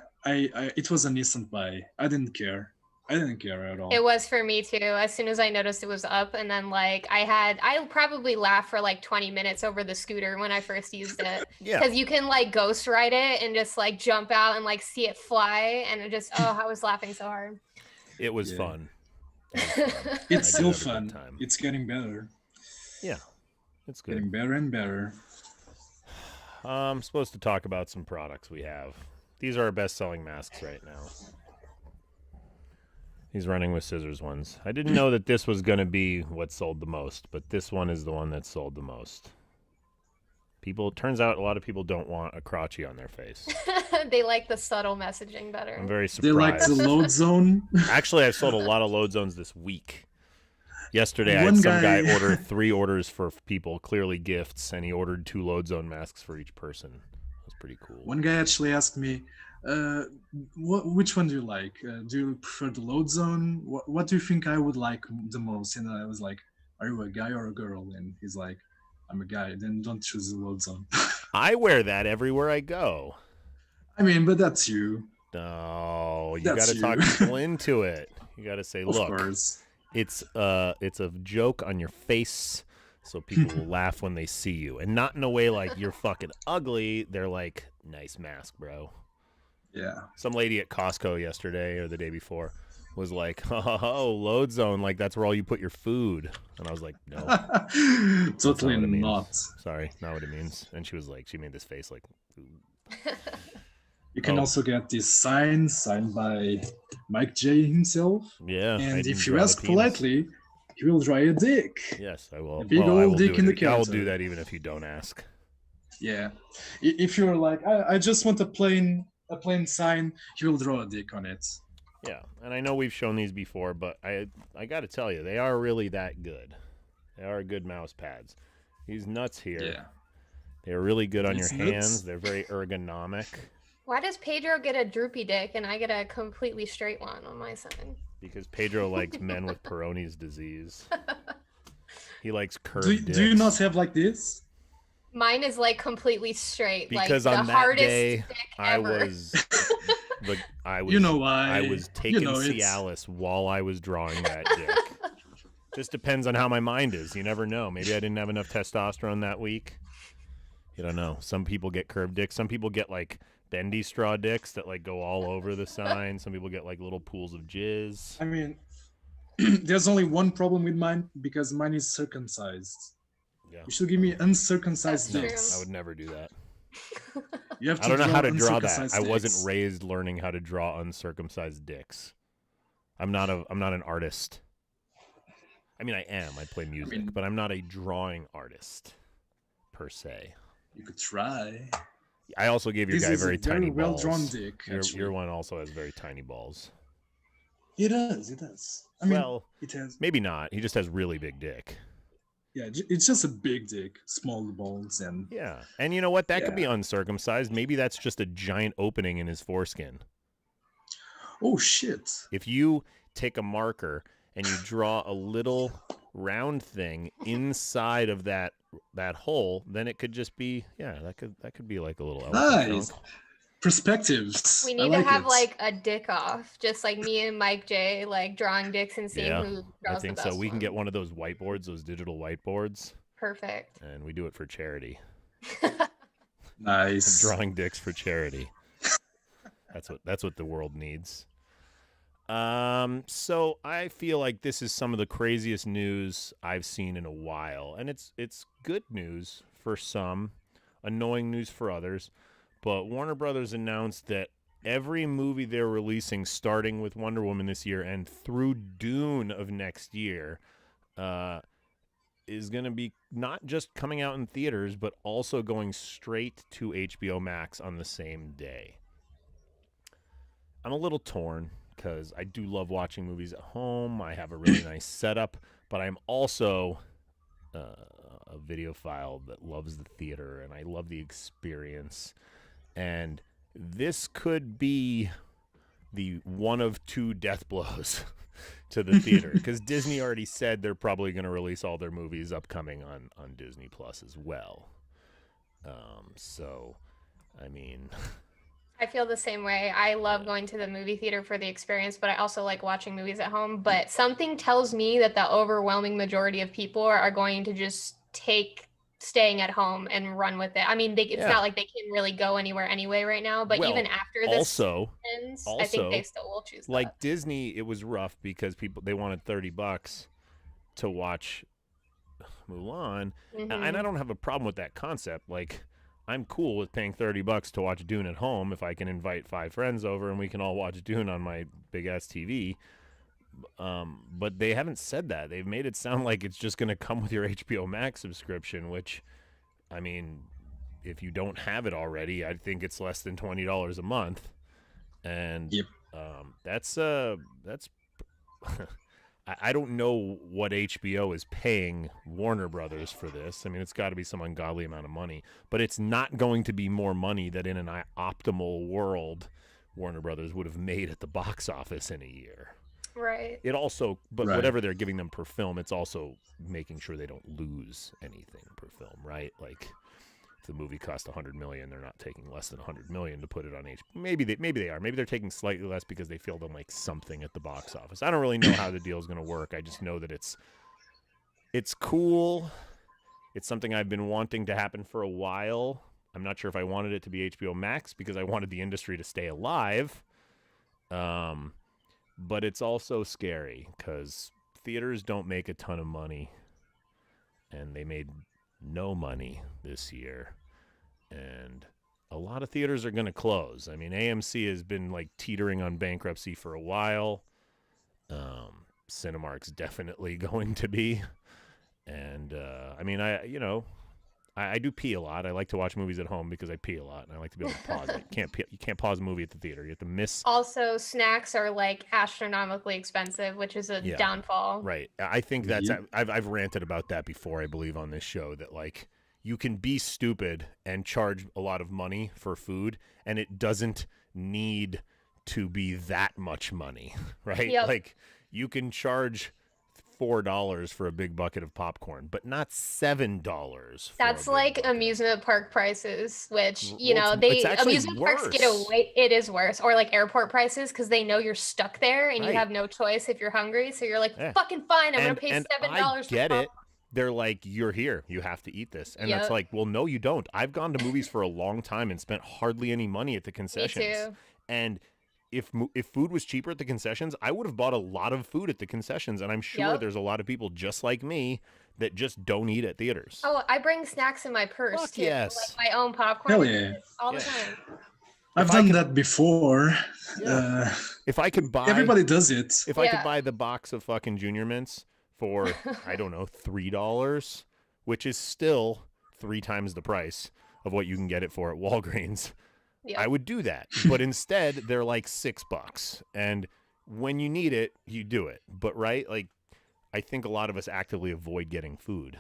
it was an instant buy. I didn't care. I didn't care at all. It was for me too. As soon as I noticed it was up, and then like I probably laughed for like 20 minutes over the scooter when I first used it. Yeah. Because you can like ghost ride it and just like jump out and like see it fly, and it just I was laughing so hard. It was Yeah. fun. It was fun. I It's did still have a good fun. time. It's getting better. Yeah. It's good. Getting better and better. I'm supposed to talk about some products we have. These are our best-selling masks right now. These running with scissors ones. I didn't know that this was going to be what sold the most, but this one is the one that sold the most. It turns out a lot of people don't want a crotchy on their face. They like the subtle messaging better. I'm very They like surprised. the load zone. Actually, I've sold a lot of load zones this week. Yesterday, I One had some guy guy- order 3 orders for people, clearly gifts, and he ordered 2 load zone masks for each person. It was pretty cool. One guy actually asked me, which one do you like? Do you prefer the load zone? What do you think I would like the most? And I was like, are you a guy or a girl? And he's like, I'm a guy. Then don't choose the load zone. I wear that everywhere I go. I mean, but that's you. No, you got That's to talk you. people into it. You got to say, Of look, course. it's a joke on your face, so people will laugh when they see you, and not in a way like you're fucking ugly. They're like, nice mask, bro. Yeah. Some lady at Costco yesterday or the day before was like, oh, load zone, like that's where all you put your food. And I was like, no, Totally what it means. not. sorry, not what it means. And she was like, she made this face like, ooh. You can Oh. also get this sign signed by MikeJ himself. Yeah. I And didn't if you draw the ask penis. politely, he will draw a dick. Yes, I will. A big I old will dick do in it. the I will counter. do that even if you don't ask. Yeah. If you're like, I just want a plain sign, he will draw a dick on it. Yeah, and I know we've shown these before, but I got to tell you, they are really that good. They are good mouse pads. These nuts here, Yeah. they're really good on your These nuts? hands. They're very ergonomic. Why does Pedro get a droopy dick and I get a completely straight one on my side? Because Pedro likes men with Peyronie's disease. He likes Do, curved dicks. do you not have like this? Mine is like completely straight, Because like on the that hardest day, dick I ever. was, look, You know why? I was taking You know, it's- Cialis while I was drawing that dick. Just depends on how my mind is. You never know. Maybe I didn't have enough testosterone that week. You don't know. Some people get curved dicks. Some people get like bendy straw dicks that like go all over the sign. Some people get like little pools of jizz. I mean, there's only one problem with mine because mine is circumcised. Yeah. You should give me uncircumcised That's true. dicks. I would never do that. You have to I don't know how to draw that. uncircumcised I wasn't dicks. raised learning how to draw uncircumcised dicks. I'm not an artist. I mean, I am. I play music, but I'm not a drawing artist per se. You could try. I also gave your This guy is a very tiny well balls. drawn dick. Your one also has very tiny balls. It does. It does. I mean, Well, it has. maybe not. He just has really big dick. Yeah, it's just a big dick, small balls, and Yeah. And you know what? That could be Yeah. uncircumcised. Maybe that's just a giant opening in his foreskin. oh shit. If you take a marker and you draw a little round thing inside of that hole, then it could just be that could be like a little elephant Nice. trunk. Perspectives. We I need like to have it. like a dick off, just like me and Mike J, like drawing dicks and seeing Yeah, who draws I think the so. best We can one. get one of those whiteboards, those digital whiteboards, Perfect. and we do it for charity. Nice. Drawing dicks for charity. That's what the world needs. So I feel like this is some of the craziest news I've seen in a while, and it's good news for some, annoying news for others. But Warner Brothers announced that every movie they're releasing, starting with Wonder Woman this year and through Dune of next year, is going to be not just coming out in theaters, but also going straight to HBO Max on the same day. I'm a little torn because I do love watching movies at home. I have a really nice setup, but I'm also a videophile that loves the theater, and I love the experience. And this could be the one of two death blows to the theater, because Disney already said they're probably going to release all their movies upcoming on Disney Plus as well. So, I mean... I feel the same way. I love going to the movie theater for the experience, but I also like watching movies at home. But something tells me that the overwhelming majority of people are going to just take staying at home and run with it. I mean, it's Yeah. not like they can really go anywhere anyway right now, but Well, even after this also, ends, I think they also, still will choose like that. Disney, it was rough because they wanted $30 to watch Mulan, and I Mhm. don't have a problem with that concept. Like, I'm cool with paying $30 to watch Dune at home if I can invite 5 friends over and we can all watch Dune on my big ass TV. But they haven't said that. They've made it sound like it's just going to come with your HBO Max subscription, which, I mean, if you don't have it already, I think it's less than $20 a month. And Yep. that's I don't know what HBO is paying Warner Brothers for this. I mean, it's got to be some ungodly amount of money, but it's not going to be more money that in an optimal world Warner Brothers would have made at the box office in a year. Right. It also, but Right. whatever they're giving them per film, it's also making sure they don't lose anything per film, right? Like, if the movie cost $100 million, they're not taking less than $100 million to put it on HBO. Maybe they are. Maybe they're taking slightly less because they feel they'll make something at the box office. I don't really know how the deal is going to work. I just know that it's cool. It's something I've been wanting to happen for a while. I'm not sure if I wanted it to be HBO Max because I wanted the industry to stay alive. But it's also scary because theaters don't make a ton of money, and they made no money this year, and a lot of theaters are going to close. I mean, AMC has been like teetering on bankruptcy for a while. Cinemark's definitely going to be, and I mean, I do pee a lot. I like to watch movies at home because I pee a lot, and I like to be able to pause it. You can't pause a movie at the theater. You have to miss. Also, snacks are like astronomically expensive, which is a downfall. Right. I think that's Yep. I've ranted about that before, I believe, on this show, that like you can be stupid and charge a lot of money for food, and it doesn't need to be that much money, right? Yep. Like you can charge $4 for a big bucket of popcorn, but not $7. That's like amusement park prices, which you Well, know it's actually amusement parks get worse. away. It is worse, or like airport prices because they know you're stuck there and you Right. have no choice if you're hungry. So you're like, Yeah. fucking fine, I'm gonna And pay I $7 for get it. popcorn. They're like, you're here, you have to eat this, and it's Yep. like, well, no, you don't. I've gone to movies for a long time and spent hardly any money at the Me concessions. too. And if food was cheaper at the concessions, I would have bought a lot of food at the concessions, and I'm sure Yep. there's a lot of people just like me that just don't eat at theaters. Oh, I bring snacks in my purse Fuck too, yes. like my own popcorn. Hell I do yeah. it all the Yeah. time. I've I done could- that before. Yeah. If I could buy Everybody does it. If I could Yeah. buy the box of fucking Junior Mints for, I don't know, $3, which is still 3 times the price of what you can get it for at Walgreens, Yeah. I would do that. But instead, they're like $6. And when you need it, you do it. But, right, like, I think a lot of us actively avoid getting food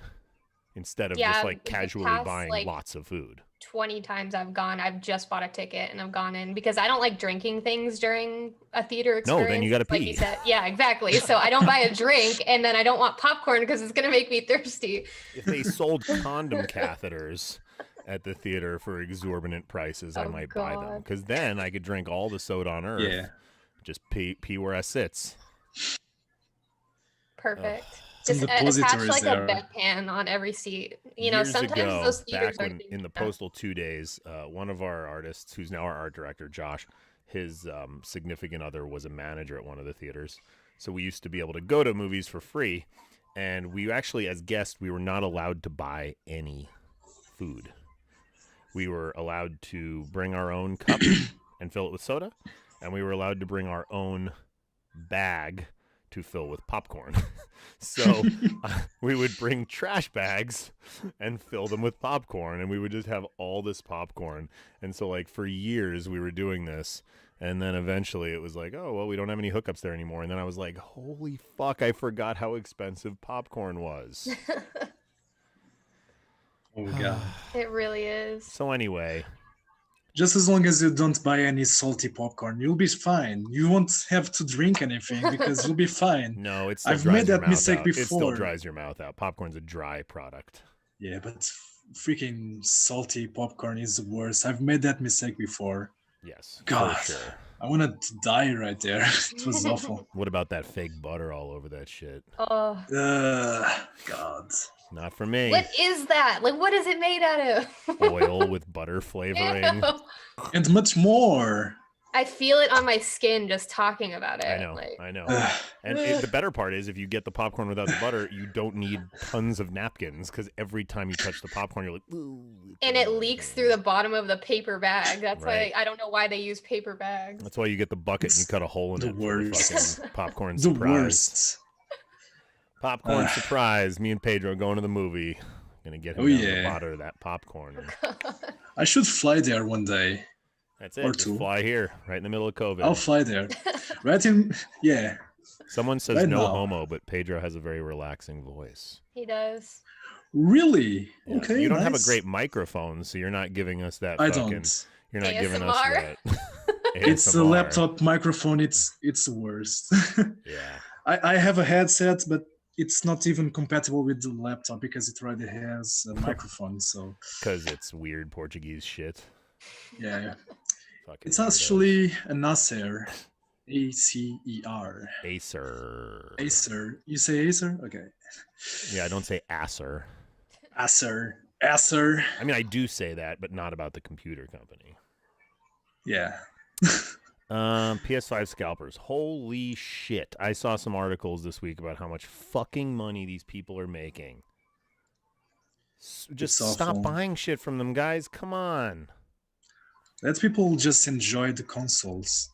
instead of just, like, the casually past, buying like, lots of food. 20 times I've just bought a ticket and I've gone in because I don't like drinking things during a theater No, experience. then you gotta like pee. you said. Yeah, exactly. So I don't buy a drink and then I don't want popcorn because it's gonna make me thirsty. If they sold condom catheters at the theater for exorbitant prices, I Oh, might buy them. God. Because then I could drink all the soda on earth. Yeah. Just pee where I sits. Perfect. Some Just attach depositories like there. a bedpan on every seat. You know, Years sometimes ago, those theaters back are when in the yeah. Postal 2 days, one of our artists, who's now our art director, Josh, his significant other was a manager at one of the theaters. So we used to be able to go to movies for free. And we actually, as guests, we were not allowed to buy any food. We were allowed to bring our own cup and fill it with soda. And we were allowed to bring our own bag to fill with popcorn. So we would bring trash bags and fill them with popcorn, and we would just have all this popcorn. And so, like, for years we were doing this, and then eventually it was like, oh, well, we don't have any hookups there anymore. And then I was like, holy fuck, I forgot how expensive popcorn was. Oh god. It really is. So anyway, Just as long as you don't buy any salty popcorn, you'll be fine. You won't have to drink anything because you'll be fine. no, it still I've dries made your that mouth mistake out. It still before. dries your mouth out. Popcorn's a dry product. Yeah, but freaking salty popcorn is the worst. I've made that mistake before. Yes, God. for sure. I wanted to die right there. It was awful. What about that fake butter all over that shit? Oh, God. Not for me. what is that? Like, what is it made out of? Oil with butter flavoring. Ew. And much more. I feel it on my skin just talking about it. I know, Like, I know. Ugh. And the better part is if you get the popcorn without the butter, you don't need tons of napkins because every time you touch the popcorn, you're like, ooh. and it leaks through the bottom of the paper bag. That's Right. why I don't know why they use paper bags. That's why you get the bucket and you cut a hole in The it for the worst. fucking popcorn The surprise. worst. Popcorn Ugh. surprise. Me and Pedro going to the movie. Gonna get him Oh, down to the yeah. bottom of that popcorn. And I should fly there one day. that's it. Or Just two. fly here, right in the middle of COVID. I'll fly there. Right in, yeah. Someone says Right no now. homo, but Pedro has a very relaxing voice. He does. Really? Yeah. Okay. You don't have a nice. great microphone, so you're not giving us that. I fucking, don't. You're not giving us ASMR. that. It's a ASMR. laptop microphone. It's the worst. Yeah. I have a headset, but it's not even compatible with the laptop because it already has a microphone. So Because it's weird Portuguese shit. yeah, Fucking it's weirdos. actually an Acer, ACER. Acer. Acer. You say Acer? Okay. Yeah, I don't say Acer. Acer. Acer. I mean, I do say that, but not about the computer company. Yeah. PS5 scalpers. Holy shit. I saw some articles this week about how much fucking money these people are making. Just It's stop awful. buying shit from them, guys. Come on. Let people just enjoy the consoles.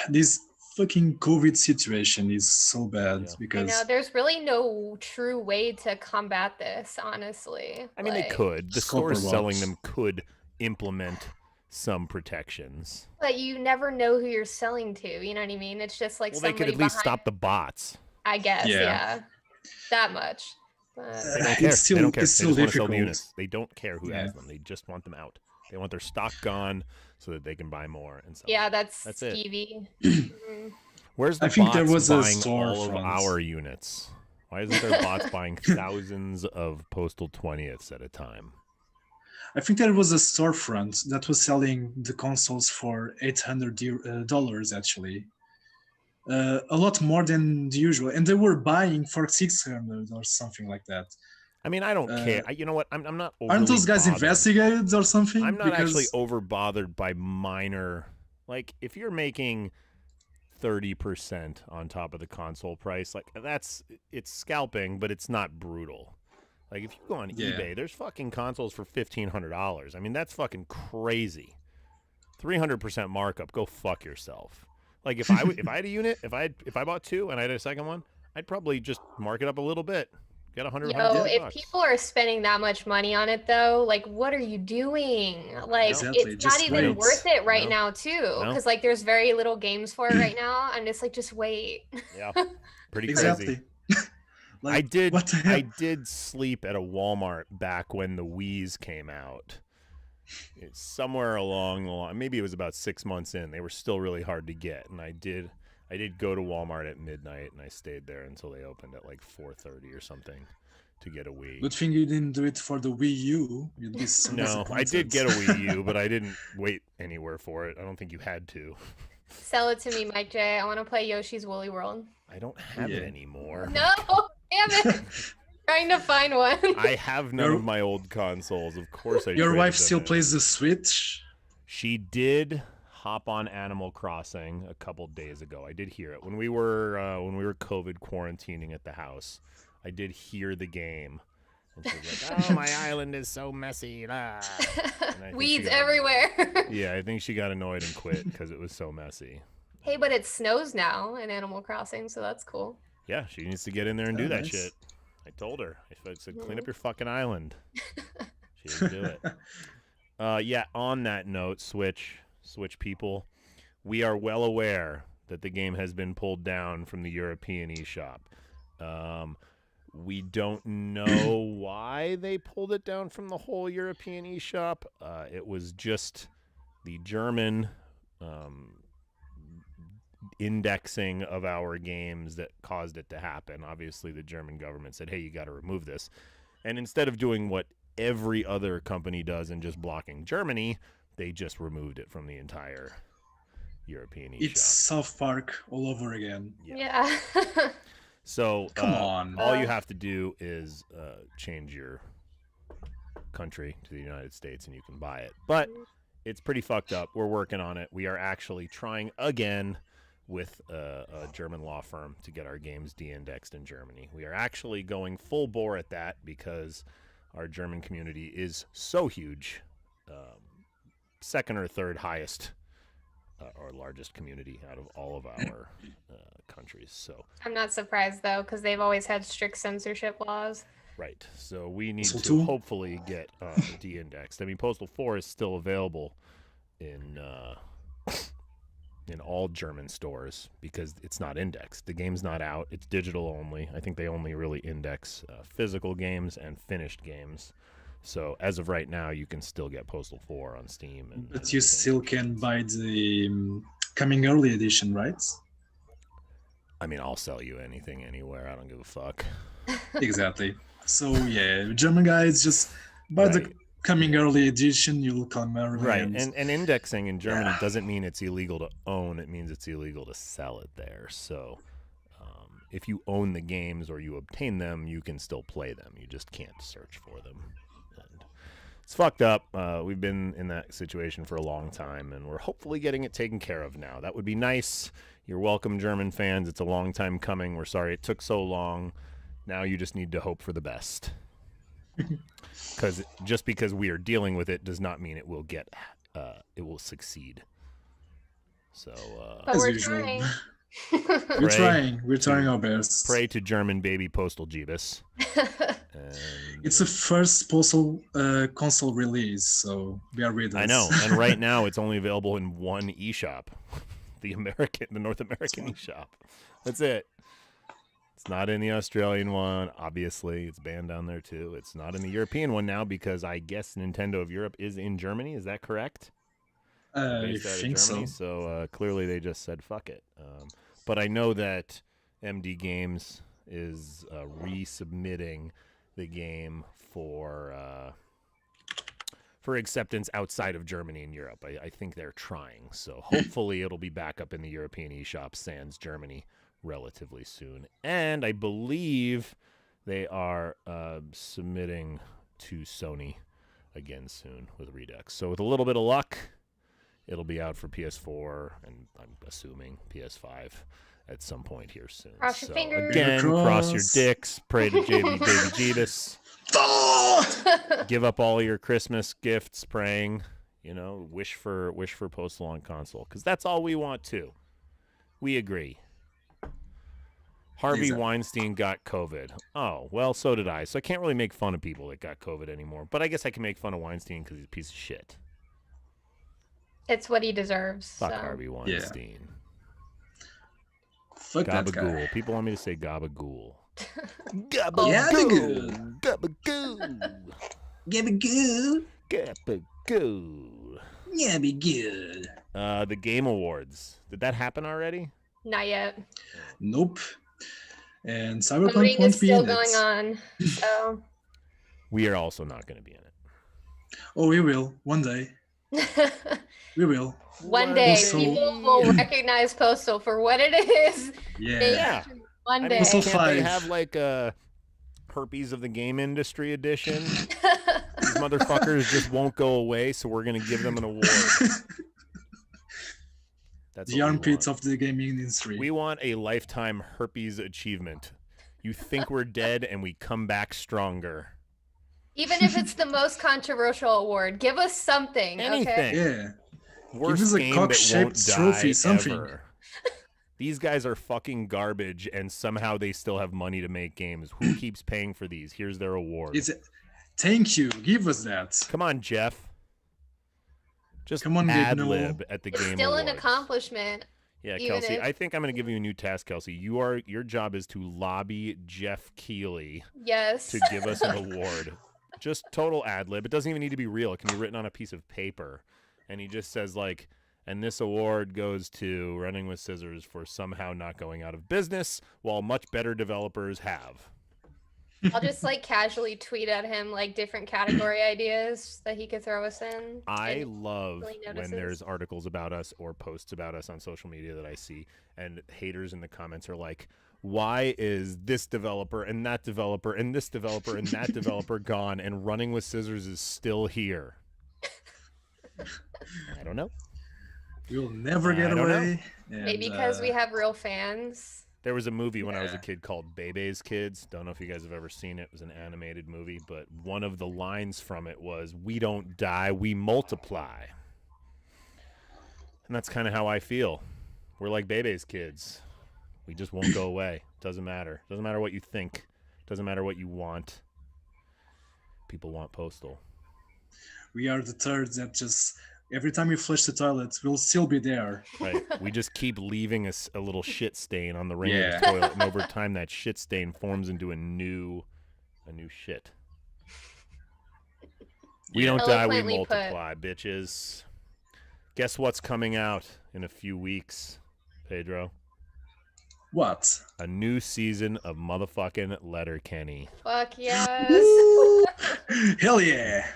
This fucking COVID situation is so bad Yeah. I because know there's really no true way to combat this, honestly. I mean, they Like, could. The Scoper stores selling box. them could implement some protections. But you never know who you're selling to. You know what I mean? It's just like Well, they somebody could at least behind- stop the bots. I guess, Yeah. yeah. That much. They don't care. It's still they don't care. it's They still just want to sell the difficult. units. They don't care who Yeah. has them. They just want them out. They want their stock gone so that they can buy more and sell. Yeah, them. that's it. skeevy. Mhm. Where's the I think there bots was a buying all of storefront. our units? Why isn't there bots buying thousands of postal 20ths at a time? I think there was a storefront that was selling the consoles for $800 actually. A lot more than the usual, and they were buying for 600 or something like that. I mean, I don't care. You know what? I'm not overly Aren't those guys bothered. investigated or something? I'm not actually Because over bothered by minor. Like, if you're making 30% on top of the console price, like it's scalping, but it's not brutal. Like, if you go on eBay, there's fucking consoles for $1,500. I mean, that's fucking crazy. 300% markup. Go fuck yourself. Like, if I had a unit, if I bought two and I had a second one, I'd probably just mark it up a little bit. Get 100 Yo, if bucks. people are spending that much money on it, though, like, what are you doing? Like, Exactly, it's not just even wait. worth it right No. now, too, No. because like there's very little games for it right now, and it's like, just wait. Yeah, pretty exactly. crazy. Like, I did. What the hell? I did sleep at a Walmart back when the Wii's came out. It's somewhere along the line. Maybe it was about 6 months in. They were still really hard to get, and I did go to Walmart at midnight, and I stayed there until they opened at like 4:30 or something to get a Wii. Good thing you didn't do it for the Wii U. You'd be so No, I did disappointed. get a Wii U, but I didn't wait anywhere for it. I don't think you had to. Sell it to me, Mike J. I want to play Yoshi's Woolly World. I don't have it anymore. No, damn it. Trying to find one. I have none Your- of my old consoles. Of course, I. Your traded wife them still in. plays the Switch? She did hop on Animal Crossing a couple days ago. I did hear it when we were COVID quarantining at the house. I did hear the game, and she was like, "Oh, my island is so messy." And I think she Weeds got- everywhere. Yeah, I think she got annoyed and quit because it was so messy. Hey, but it snows now in Animal Crossing, so that's cool. Yeah, she needs to get in there and do Oh, that nice. shit. I told her. I said, clean up your fucking island. She didn't do it. Yeah, on that note, Switch people, we are well aware that the game has been pulled down from the European eShop. We don't know why they pulled it down from the whole European eShop. It was just the German indexing of our games that caused it to happen. Obviously, the German government said, hey, you got to remove this. And instead of doing what every other company does and just blocking Germany, they just removed it from the entire European eShop. It's South Park all over again. Yeah. So Come on. all you have to do is change your country to the United States and you can buy it. But it's pretty fucked up. We're working on it. We are actually trying again with a German law firm to get our games de-indexed in Germany. We are actually going full bore at that because our German community is so huge. Second or third highest or largest community out of all of our countries. So I'm not surprised, though, because they've always had strict censorship laws. right. So we need Postal to 2? hopefully get de-indexed. I mean, Postal 4 is still available in all German stores because it's not indexed. The game's not out. It's digital only. I think they only really index physical games and finished games. So as of right now, you can still get Postal 4 on Steam. And But you still can buy the coming early edition, right? I mean, I'll sell you anything anywhere. I don't give a fuck. Exactly. So yeah, German guys just buy the Right. coming early edition. You'll come early. Right, and and indexing in Germany doesn't mean it's illegal to own. It means it's illegal to sell it there. So if you own the games or you obtain them, you can still play them. You just can't search for them. And it's fucked up. We've been in that situation for a long time, and we're hopefully getting it taken care of now. That would be nice. You're welcome, German fans. It's a long time coming. We're sorry it took so long. Now you just need to hope for the best. Because just because we are dealing with it does not mean it will succeed. So But As we're usual. trying. We're Pray. trying. We're trying our best. pray to German baby Postal Jeebus. And It's the first postal console release, so bear with us. I know, and right now it's only available in one eShop, the North American eShop. That's it. It's not in the Australian one. Obviously, it's banned down there too. It's not in the European one now because I guess Nintendo of Europe is in Germany. Is that correct? I Based out of think Germany. so. So clearly they just said fuck it. But I know that MD Games is resubmitting the game for acceptance outside of Germany and Europe. I think they're trying. So hopefully it'll be back up in the European eShop sans Germany relatively soon. And I believe they are submitting to Sony again soon with Redux. So with a little bit of luck, it'll be out for PS4 and I'm assuming PS5 at some point here soon. Cross your fingers. Again, cross your dicks, pray to Baby Jeebus. Give up all your Christmas gifts praying, wish for Postal on console because that's all we want too. We agree. Harvey Weinstein got COVID. Oh, well, so did I. So I can't really make fun of people that got COVID anymore. But I guess I can make fun of Weinstein because he's a piece of shit. It's what he deserves. Fuck so. Harvey Weinstein. Fuck that guy. Gabagool. People want me to say gabagool. Gabagool. Gabagool. Gabagool. Gabagool. Gabagool. The Game Awards. Did that happen already? Not yet. Nope. And Voting Cyberpunk is won't be still in going it. on. So. We are also not going to be in it. Oh, we will. One day. We will. One day, Also- people will recognize Postal for what it is. Yeah. One I day. mean, Also can't they 5. have like a herpes of the game industry edition? These motherfuckers just won't go away, so we're going to give them an award. That's The what we armpits want. of the gaming industry. We want a lifetime herpes achievement. You think we're dead and we come back stronger. Even if it's the most controversial award, give us something. Anything. Okay? Yeah. Worst us a game that won't cock-shaped die trophy, something. ever. These guys are fucking garbage, and somehow they still have money to make games. Who keeps paying for these? Here's their award. Thank you. Give us that. Come on, Jeff. Just Come on, Gabe ad-lib at the It's Game still Awards. an accomplishment. Yeah, even Kelsey, if- I think I'm going to give you a new task, Kelsey. Your job is to lobby Jeff Keighley Yes. to give us an award. Just total ad-lib. It doesn't even need to be real. It can be written on a piece of paper. And he just says, like, and this award goes to Running with Scissors for somehow not going out of business, while much better developers have. I'll just like casually tweet at him like different category ideas that he could throw us in. I and love really when notices. there's articles about us or posts about us on social media that I see, and haters in the comments are like, why is this developer and that developer and this developer and that developer gone and Running with Scissors is still here? I don't know. We'll never get I don't know. away. And, Maybe because we have real fans. There was a movie when I was a Yeah. kid called Bebe's Kids. Don't know if you guys have ever seen it. It was an animated movie, but one of the lines from it was, "We don't die, we multiply." And that's kind of how I feel. We're like Bebe's Kids. We just won't go away. Doesn't matter. Doesn't matter what you think. Doesn't matter what you want. People want Postal. we are the turds that just every time you flush the toilet, we'll still be there. Right. We just keep leaving a little shit stain on the ring of Yeah. the toilet, and over time that shit stain forms into a new shit. We don't die, we Eloquently put. multiply, bitches. Guess what's coming out in a few weeks, Pedro? What? A new season of motherfucking Letterkenny. Fuck yes. Woo! Hell yeah!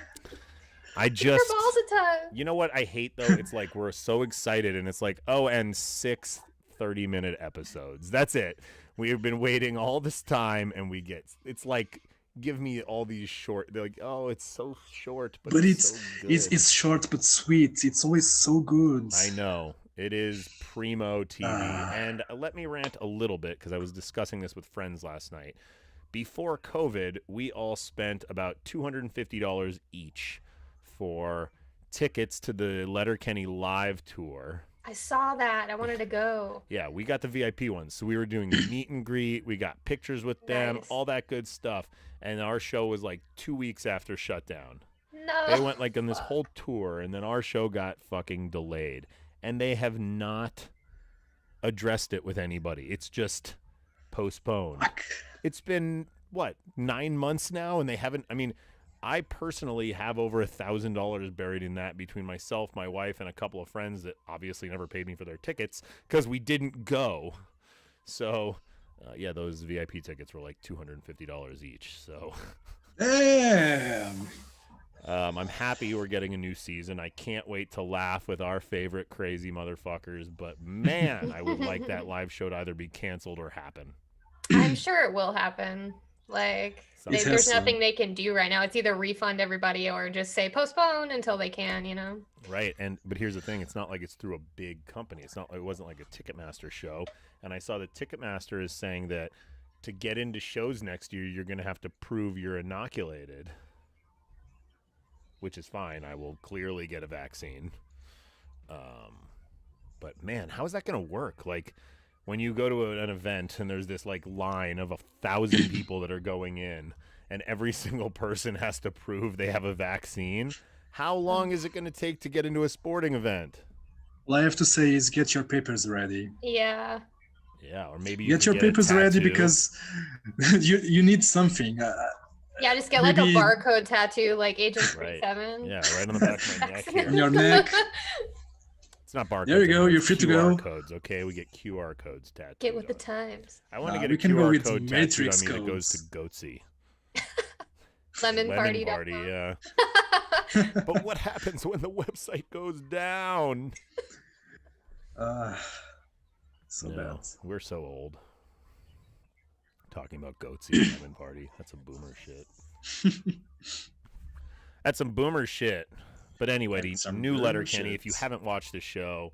I Your just, balls a ton. you know what I hate though? It's like we're so excited and it's like, oh, and 6 30-minute episodes. That's it. We have been waiting all this time and we get, it's like, give me all these short, they're like, oh, it's so short, but, But it's so good. it's short but sweet. It's always so good. I know. It is primo TV. And let me rant a little bit because I was discussing this with friends last night. Before COVID, we all spent about $250 each for tickets to the Letterkenny live tour. I saw that. I wanted to go. Yeah, we got the VIP ones. So we were doing meet and greet. We got pictures with them, Nice. all that good stuff. And our show was like 2 weeks after shutdown. No. They went like on this whole tour, and then our show got fucking delayed. And they have not addressed it with anybody. It's just postponed. Fuck. It's been, what, 9 months now, and they haven't, I mean, I personally have over $1,000 buried in that between myself, my wife, and a couple of friends that obviously never paid me for their tickets because we didn't go. So, yeah, those VIP tickets were like $250 each. So, Damn. I'm happy we're getting a new season. I can't wait to laugh with our favorite crazy motherfuckers. But man, I would like that live show to either be canceled or happen. I'm sure it will happen. Like, It there's has to. nothing they can do right now. It's either refund everybody or just say postpone until they can, you know? Right, but here's the thing: it's not like it's through a big company. It wasn't like a Ticketmaster show. And I saw that Ticketmaster is saying that to get into shows next year, you're going to have to prove you're inoculated, which is fine. I will clearly get a vaccine. But man, how is that going to work? Like, when you go to an event and there's this like line of 1,000 people that are going in, and every single person has to prove they have a vaccine. How long is it going to take to get into a sporting event? All I have to say is get your papers ready. Yeah. Yeah, or maybe Get your papers ready because you need something. Yeah, just get like a Maybe- barcode tattoo, like Agent Right. 47. Yeah, right on the back of my neck here. On your neck. It's not barcodes. There you go, anymore, you're it's free to QR go. codes, okay? We get QR codes tattooed. Get with the on us. times. I want to Nah, get we a can go QR with code Matrix tattooed on me that goes to codes. Goatsy. Lemon Lemon party. party, yeah. But what happens when the website goes down? So No, bad. we're so old. Talking about Goatsy and Lemon Party. That's some boomer shit. That's some boomer shit. But anyway, That's some new boomer Letterkenny. If you shit. haven't watched the show,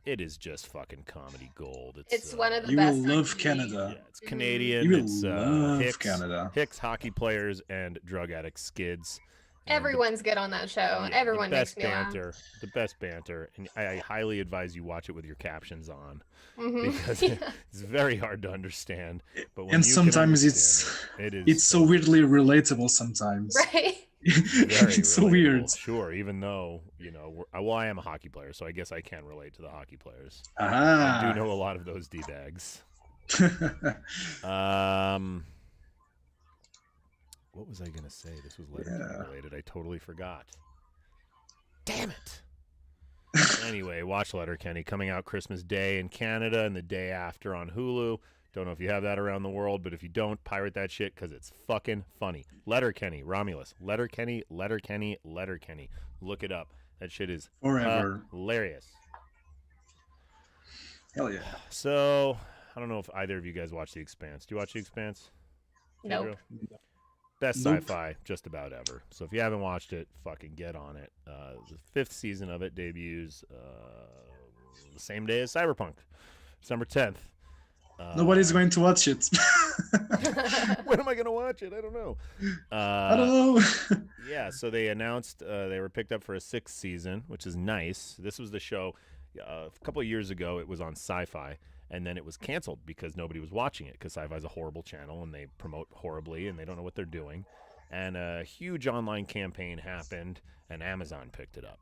it is just fucking comedy gold. It's one of the You will best. on love TV. Canada. Yeah, it's Canadian. You will It's love Hicks, Canada. Hicks hockey players and drug addict skids. And Everyone's good on that show. yeah, Everyone the makes best me laugh. banter. The best banter, and I highly advise you watch it with your captions on Mhm. because Yeah. it's very hard to understand. But when And you can sometimes understand it is It's so weirdly relatable sometimes. Right. very It's so relatable. weird. Sure, even though well, I am a hockey player, so I guess I can relate to the hockey players. I Ah. do know a lot of those d-bags. What was I gonna say? This was Letterkenny related. I totally forgot. Damn it. Anyway, watch Letterkenny coming out Christmas Day in Canada and the day after on Hulu. Don't know if you have that around the world, but if you don't, pirate that shit because it's fucking funny. Letterkenny, Romulus. Letterkenny. Look it up. That shit is Forever. hilarious. Hell yeah. So, I don't know if either of you guys watch The Expanse. Do you watch The Expanse? Nope. Best Nope. sci-fi just about ever. So if you haven't watched it, fucking get on it. The 5th season of it debuts the same day as Cyberpunk, December 10th. Nobody's going to watch it. When am I going to watch it? I don't know. I don't know. Yeah, so they announced they were picked up for a 6th season, which is nice. This was the show a couple of years ago. It was on Sci-Fi, and then it was canceled because nobody was watching it because Sci-Fi is a horrible channel, and they promote horribly, and they don't know what they're doing. And a huge online campaign happened, and Amazon picked it up.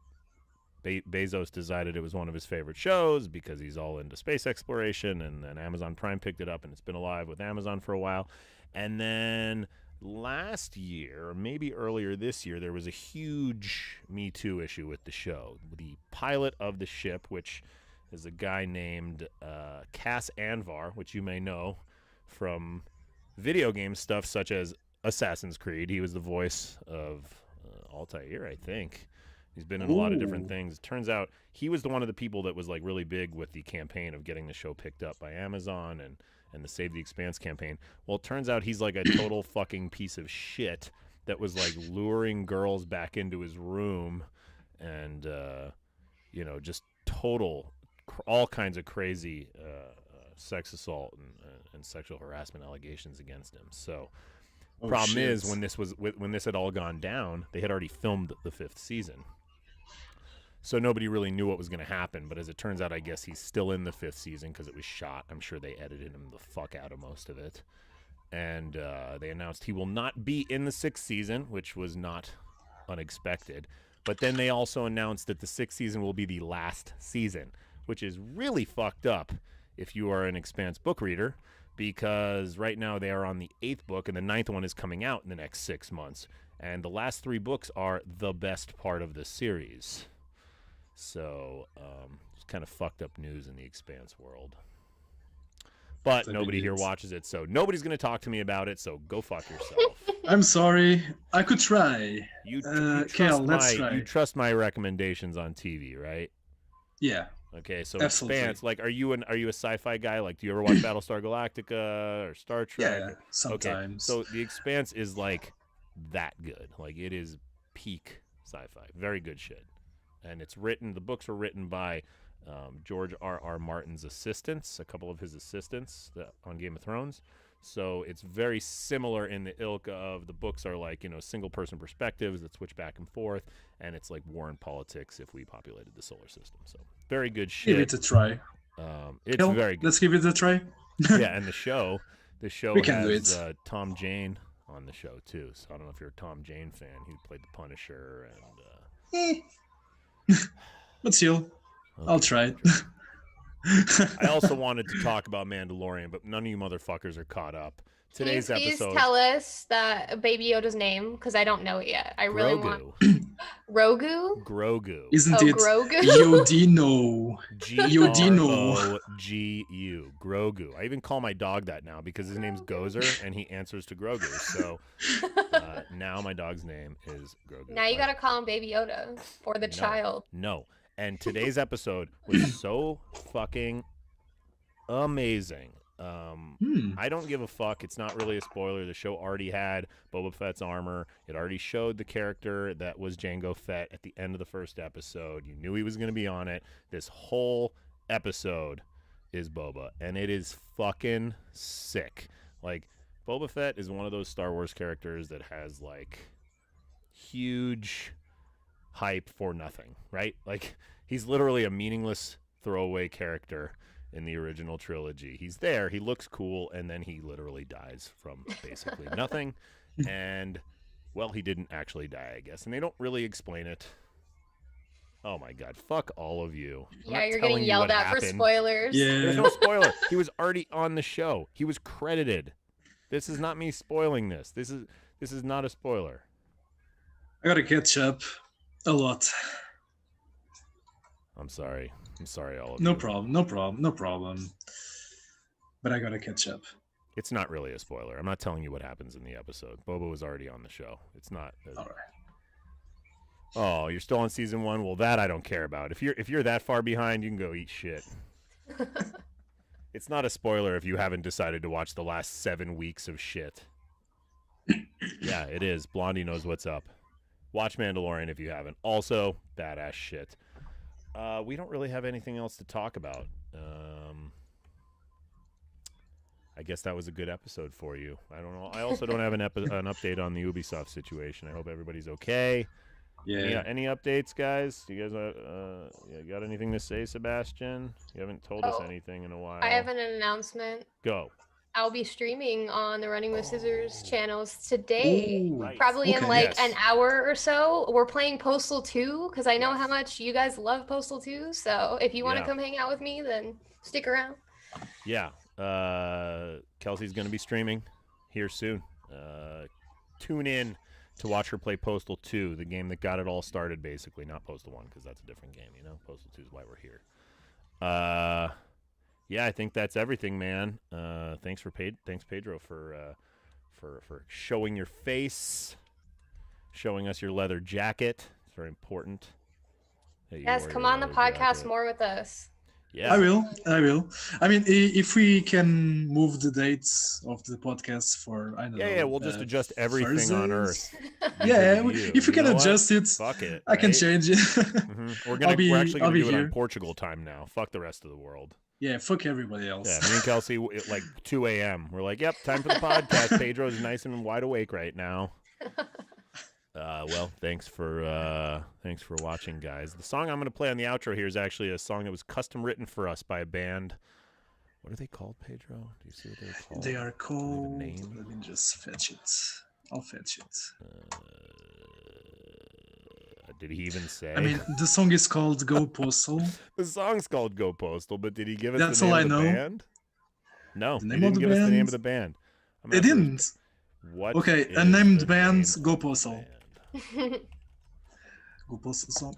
Bezos decided it was one of his favorite shows because he's all into space exploration, and then Amazon Prime picked it up, and it's been alive with Amazon for a while. And then last year, or maybe earlier this year, there was a huge Me Too issue with the show. The pilot of the ship, which is a guy named Cass Anvar, which you may know from video game stuff such as Assassin's Creed. He was the voice of Altair, I think. He's been in a lot of different Ooh. things. Turns out he was one of the people that was like really big with the campaign of getting the show picked up by Amazon and the Save the Expanse campaign. Well, it turns out he's like a total fucking piece of shit that was like luring girls back into his room and, just total, all kinds of crazy sex assault and sexual harassment allegations against him. So Oh, problem shit. is when this had all gone down, they had already filmed the 5th season. So nobody really knew what was going to happen, but as it turns out, I guess he's still in the 5th season because it was shot. I'm sure they edited him the fuck out of most of it. And they announced he will not be in the 6th season, which was not unexpected. But then they also announced that the 6th season will be the last season, which is really fucked up if you are an Expanse book reader, because right now they are on the 8th book, and the 9th one is coming out in the next 6 months. And the last 3 books are the best part of the series. So it's kind of fucked up news in the Expanse world. But nobody here watches it, so nobody's going to talk to me about it, so go fuck yourself. I'm sorry. I could try. You Kel, let's try. You trust my recommendations on TV, right? Yeah. Okay, so Absolutely. Expanse, like, are you a sci-fi guy? Like, do you ever watch Battlestar Galactica or Star Trek? Yeah, sometimes. Okay, so The Expanse is, like, that good. Like, it is peak sci-fi. Very good shit. And the books were written by George R.R. Martin's assistants, a couple of his assistants on Game of Thrones. So it's very similar in the ilk of the books are like, single person perspectives that switch back and forth, and it's like war and politics if we populated the solar system. So very good shit. Give it a try. It's very good. Let's give it a try. Yeah, and the show has Tom Jane on the show too. So I don't know if you're a Tom Jane fan. He played the Punisher and But still, I'll try it. I also wanted to talk about Mandalorian, but none of you motherfuckers are caught up. Today's Can you please episode. tell us that Baby Yoda's name? Because I don't know it yet. I really want. Rogu? Grogu. Isn't it Grogu? Yodino? G-R-O-G-U. Grogu. I even call my dog that now because his name's Gozer, and he answers to Grogu. So now my dog's name is Grogu. Now you got to call him Baby Yoda for the child. No. And today's episode was so fucking amazing. I don't give a fuck. It's not really a spoiler. The show already had Boba Fett's armor. It already showed the character that was Jango Fett at the end of the first episode. You knew he was going to be on it. This whole episode is Boba, and it is fucking sick. Like, Boba Fett is one of those Star Wars characters that has, like, huge hype for nothing, right? Like, he's literally a meaningless throwaway character in the original trilogy. He's there, he looks cool, and then he literally dies from basically nothing. And, well, he didn't actually die, I guess. And they don't really explain it. Oh my god, fuck all of you. Yeah, you're getting yelled at for spoilers. Yeah. There's no spoiler. He was already on the show. He was credited. This is not me spoiling this. This is not a spoiler. I gotta catch up a lot. I'm sorry, all of No you. problem. But I gotta catch up. It's not really a spoiler. I'm not telling you what happens in the episode. Boba was already on the show. It's not. All right. Oh, you're still on season 1? Well, that I don't care about. If you're that far behind, you can go eat shit. It's not a spoiler if you haven't decided to watch the last 7 weeks of shit. Yeah, it is. Blondie knows what's up. Watch Mandalorian if you haven't. Also, badass shit. We don't really have anything else to talk about. I guess that was a good episode for you. I don't know. I also don't have an update on the Ubisoft situation. I hope everybody's okay. Yeah. Any updates, guys? Do you guys got anything to say, Sebastian? You haven't told us anything in a while. I have an announcement. Go. I'll be streaming on the Running with Scissors channels today. Ooh, Right. Probably in Okay. like an hour or so. We're playing Postal 2 because I know how much you guys love Postal 2. So if you want to come hang out with me, then stick around. Yeah. Kelsey's going to be streaming here soon. Tune in to watch her play Postal 2, the game that got it all started, basically. Not Postal 1, because that's a different game, you know? Postal 2 is why we're here. Yeah, I think that's everything, man. Thanks, Pedro, for showing your face, showing us your leather jacket. It's very important. Yes, come on the podcast more with us. Yeah, I will. I mean, if we can move the dates of the podcast for, I don't know. Yeah, we'll just adjust everything on Thursdays. Earth. Yeah, You. if we can You know what? adjust it, Fuck it. I can right? change it. We're actually I'll gonna be do it on here. Portugal time now. Fuck the rest of the world. Yeah, fuck everybody else. Yeah, me and Kelsey, at like 2 a.m. We're like, yep, time for the podcast. Pedro's nice and wide awake right now. Well, thanks for watching, guys. The song I'm going to play on the outro here is actually a song that was custom written for us by a band. What are they called, Pedro? Do you see what they're called? They are called. name? Let me just fetch it. I'll fetch it. Did he even say? I mean, the song is called "Go Postal." the song's called "Go Postal," but did he give us That's the name all I of the know. band? No, The you name didn't of the give us the name band? of the band. I'm It not really- didn't. What? Okay, is a named the band, name Go of the Postal. band? Go Postal song.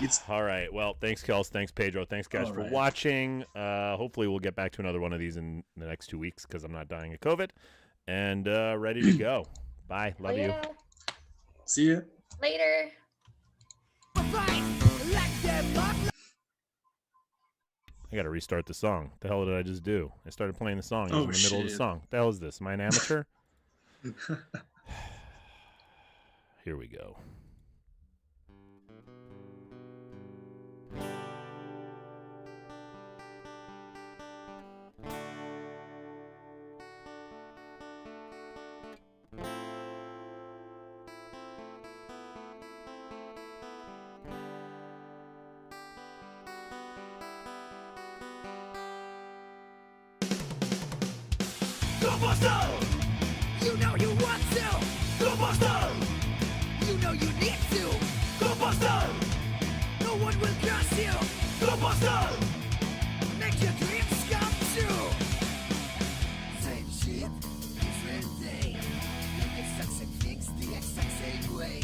It's All right. Well, thanks, Kels. Thanks, Pedro. Thanks, guys, All for right. watching. Hopefully, we'll get back to another one of these in the next 2 weeks because I'm not dying of COVID. And ready to go. Bye. Love you. Yeah. see ya. Later. I got to restart the song. The hell did I just do? I started playing the song. It was Oh, in the middle of the shit. song. What the hell is this? Am I an amateur? Here we go. You know you want to. Go Buster! You know you need to. Go Buster! No one will cross you. Go Buster! Make your dreams come true. Same shit, different day. You can succeed things the exact same way.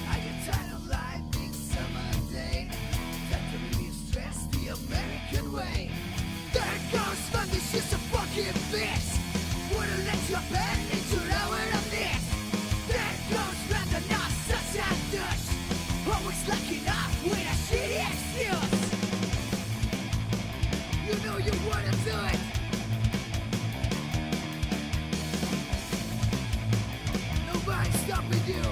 Are you tired of life being summer day? Time to relieve stress the American way. There goes Monday, she's a fucking bitch. Wouldn't let your pen into lower of this. There goes Brandon, not such a douche. Always locking up with a shitty excuse. You know you wanna do it. Nobody's stopping you.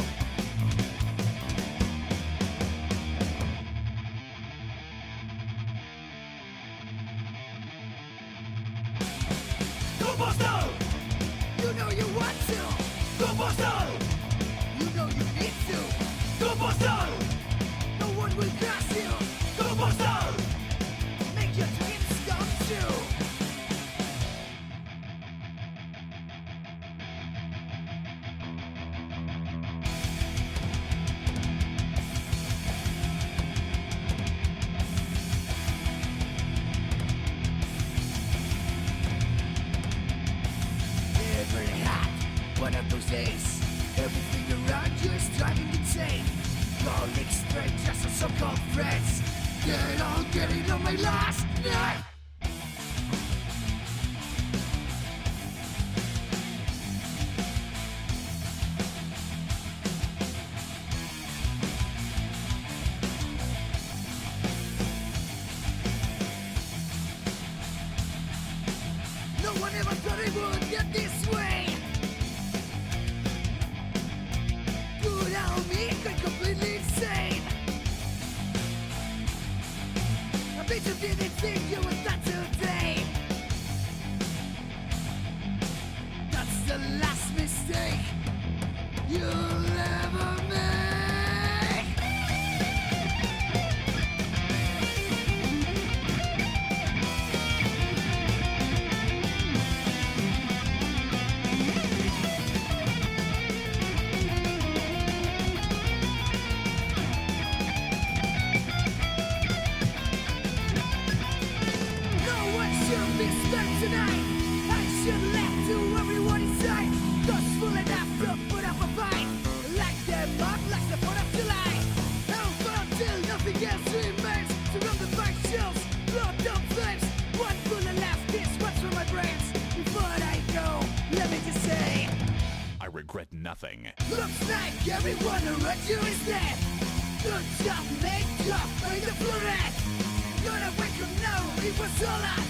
Go Buster! You know you want to. Go Buster! You know you need to. Go Buster! No one will cross you. Go Buster! Make your dreams come true. It's really hot, one of those days. Everything around you is driving insane. Colleagues, strangers, and so-called friends. They're all getting on my last night. No one ever thought it would get this way. Good old me, gone completely insane. I bet you didn't think you would start today. That's the last mistake you'll ever make. No one should be spent tonight. I should left to everyone inside. Those full enough to put up a fight. Like them up, like the 4th of July. Hell fun till nothing else remains. Surrounded by shells, blood up flames. One bullet left is what's from my brains. Before I go, let me just say, I regret nothing. looks like everyone around you is dead. Good job, mate, job, made the floor red. Gonna wake up now, it was all I